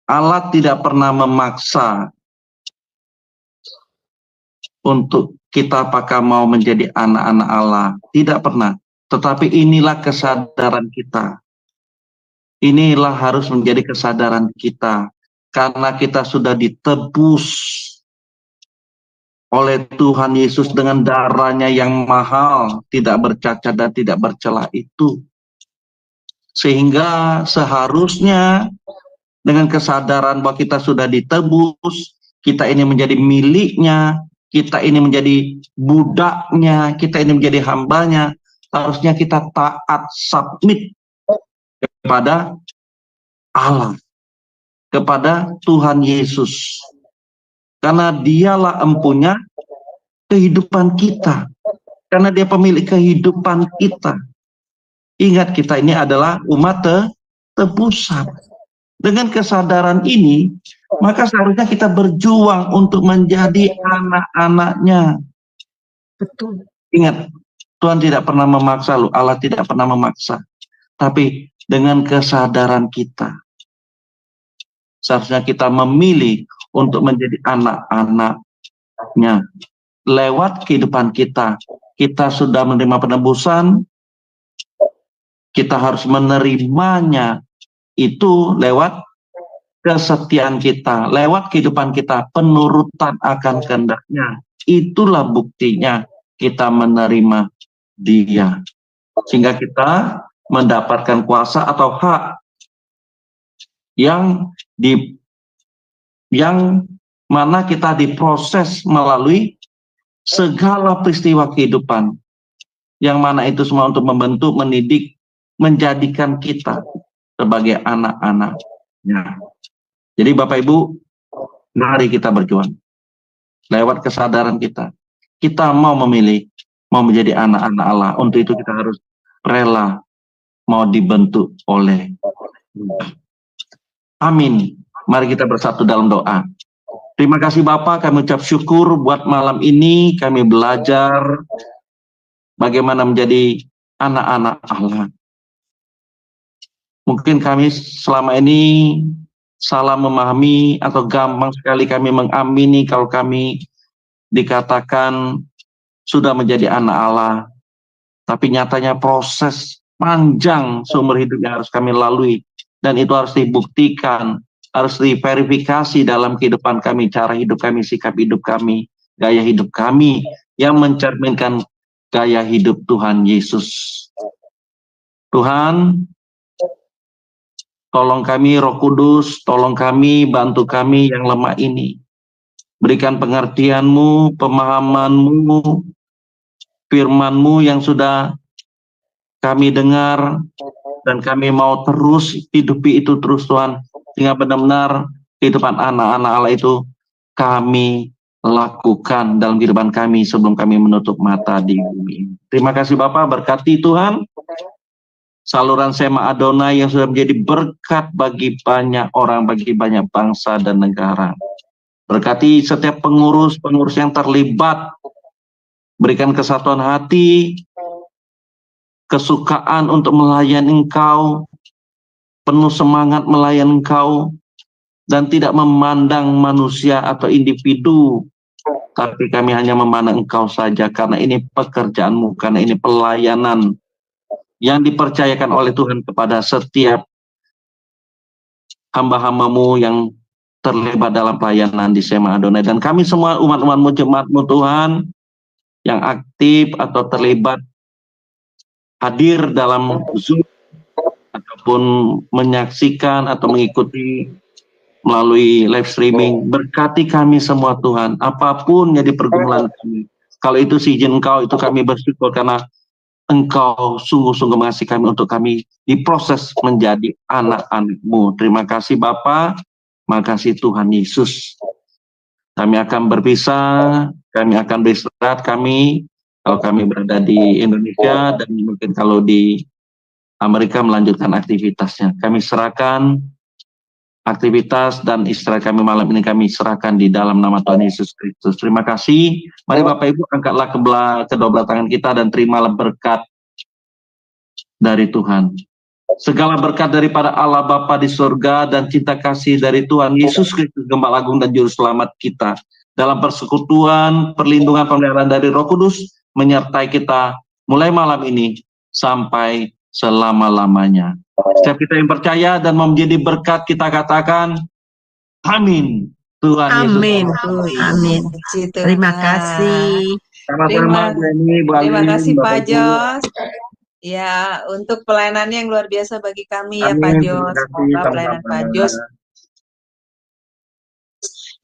Allah tidak pernah memaksa untuk kita apakah mau menjadi anak-anak Allah, tidak pernah. Tetapi inilah kesadaran kita. Inilah harus menjadi kesadaran kita. Karena kita sudah ditebus oleh Tuhan Yesus dengan darahnya yang mahal, tidak bercacat dan tidak bercela itu. Sehingga seharusnya dengan kesadaran bahwa kita sudah ditebus, kita ini menjadi miliknya, kita ini menjadi budaknya, kita ini menjadi hambanya, harusnya kita taat, submit kepada Allah, kepada Tuhan Yesus. Karena dialah empunya kehidupan kita. Karena dia pemilik kehidupan kita. Ingat, kita ini adalah umat tebusan. Dengan kesadaran ini, maka seharusnya kita berjuang untuk menjadi anak-anaknya. Betul. Ingat, Tuhan tidak pernah memaksa loh, Allah tidak pernah memaksa. Tapi dengan kesadaran kita, seharusnya kita memilih untuk menjadi anak-anaknya. Lewat kehidupan kita, kita sudah menerima penebusan, kita harus menerimanya itu lewat kesetiaan kita, lewat kehidupan kita, penurutan akan kehendaknya. Itulah buktinya kita menerima Dia, sehingga kita mendapatkan kuasa atau hak yang mana kita diproses melalui segala peristiwa kehidupan, yang mana itu semua untuk membentuk, mendidik, menjadikan kita sebagai anak-anaknya. Jadi Bapak Ibu, mari kita berjuang lewat kesadaran kita. Kita mau memilih, mau menjadi anak-anak Allah. Untuk itu kita harus rela mau dibentuk oleh Allah. Amin. Mari kita bersatu dalam doa. Terima kasih Bapak, kami ucap syukur buat malam ini kami belajar bagaimana menjadi anak-anak Allah. Mungkin kami selama ini salah memahami atau gampang sekali kami mengamini kalau kami dikatakan sudah menjadi anak Allah, tapi nyatanya proses panjang seumur hidup yang harus kami lalui, dan itu harus dibuktikan, harus diverifikasi dalam kehidupan kami, cara hidup kami, sikap hidup kami, gaya hidup kami yang mencerminkan gaya hidup Tuhan Yesus. Tuhan, tolong kami Roh Kudus, tolong kami, bantu kami yang lemah ini. Berikan pengertian-Mu, pemahaman-Mu, firman-Mu yang sudah kami dengar, dan kami mau terus hidupi itu terus Tuhan, sehingga benar-benar kehidupan anak-anak Allah itu kami lakukan dalam kehidupan kami sebelum kami menutup mata di bumi. Terima kasih Bapak, berkati Tuhan saluran Sema Adonai yang sudah menjadi berkat bagi banyak orang, bagi banyak bangsa dan negara. Berkati setiap pengurus yang terlibat, berikan kesatuan hati, kesukaan untuk melayani Engkau, penuh semangat melayani Engkau, dan tidak memandang manusia atau individu, tapi kami hanya memandang Engkau saja, karena ini pekerjaan-Mu, karena ini pelayanan yang dipercayakan oleh Tuhan kepada setiap hamba-hambamu yang terlibat dalam pelayanan di Sema Adonai. Dan kami semua umat-umatmu, jemaatmu Tuhan, yang aktif atau terlibat hadir dalam Zoom ataupun menyaksikan atau mengikuti melalui live streaming. Berkati kami semua Tuhan, apapun jadi pergumulan kami. Kalau itu seizin Engkau, itu kami bersyukur karena Engkau sungguh-sungguh mengasihi kami untuk kami diproses menjadi anak-anak-Mu. Terima kasih Bapa, makasih Tuhan Yesus. Kami akan berpisah, kami akan beristirahat kalau kami berada di Indonesia dan mungkin kalau di Amerika melanjutkan aktivitasnya. Kami serahkan aktivitas dan istirahat kami malam ini kami serahkan di dalam nama Tuhan Yesus Kristus. Terima kasih. Mari Bapak Ibu angkatlah kedua belah tangan kita dan terimalah berkat dari Tuhan. Segala berkat daripada Allah Bapa di surga dan cinta kasih dari Tuhan Yesus Kristus Gembala Agung dan Juru Selamat kita dalam persekutuan, perlindungan, pemeliharaan dari Roh Kudus menyertai kita mulai malam ini sampai selama-lamanya. Setiap kita yang percaya dan mau menjadi berkat kita katakan amin. Tuhan Amin. Yesus. Amin. Puji Tuhan. Terima kasih. Sama-sama Jenny, Bu Terima Alin, kasih Bapak Pak Ibu. Jos. Ya, untuk pelayanannya yang luar biasa bagi kami ya Pak Amin. Jos. Terima kasih. Semoga pelayanan Sama-sama. Pak Jos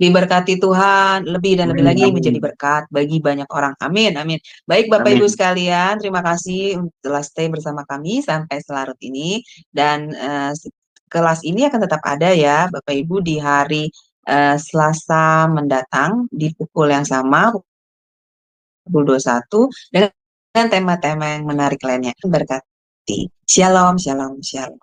diberkati Tuhan lebih dan lebih lagi Amin. menjadi berkat bagi banyak orang. Amin, amin. Baik Bapak Amin. Ibu sekalian, terima kasih telah stay bersama kami sampai selarut ini. Dan kelas ini akan tetap ada ya Bapak Ibu di hari Selasa mendatang di pukul yang sama, pukul 21, dengan tema-tema yang menarik lainnya. Berkati. Shalom, shalom, shalom.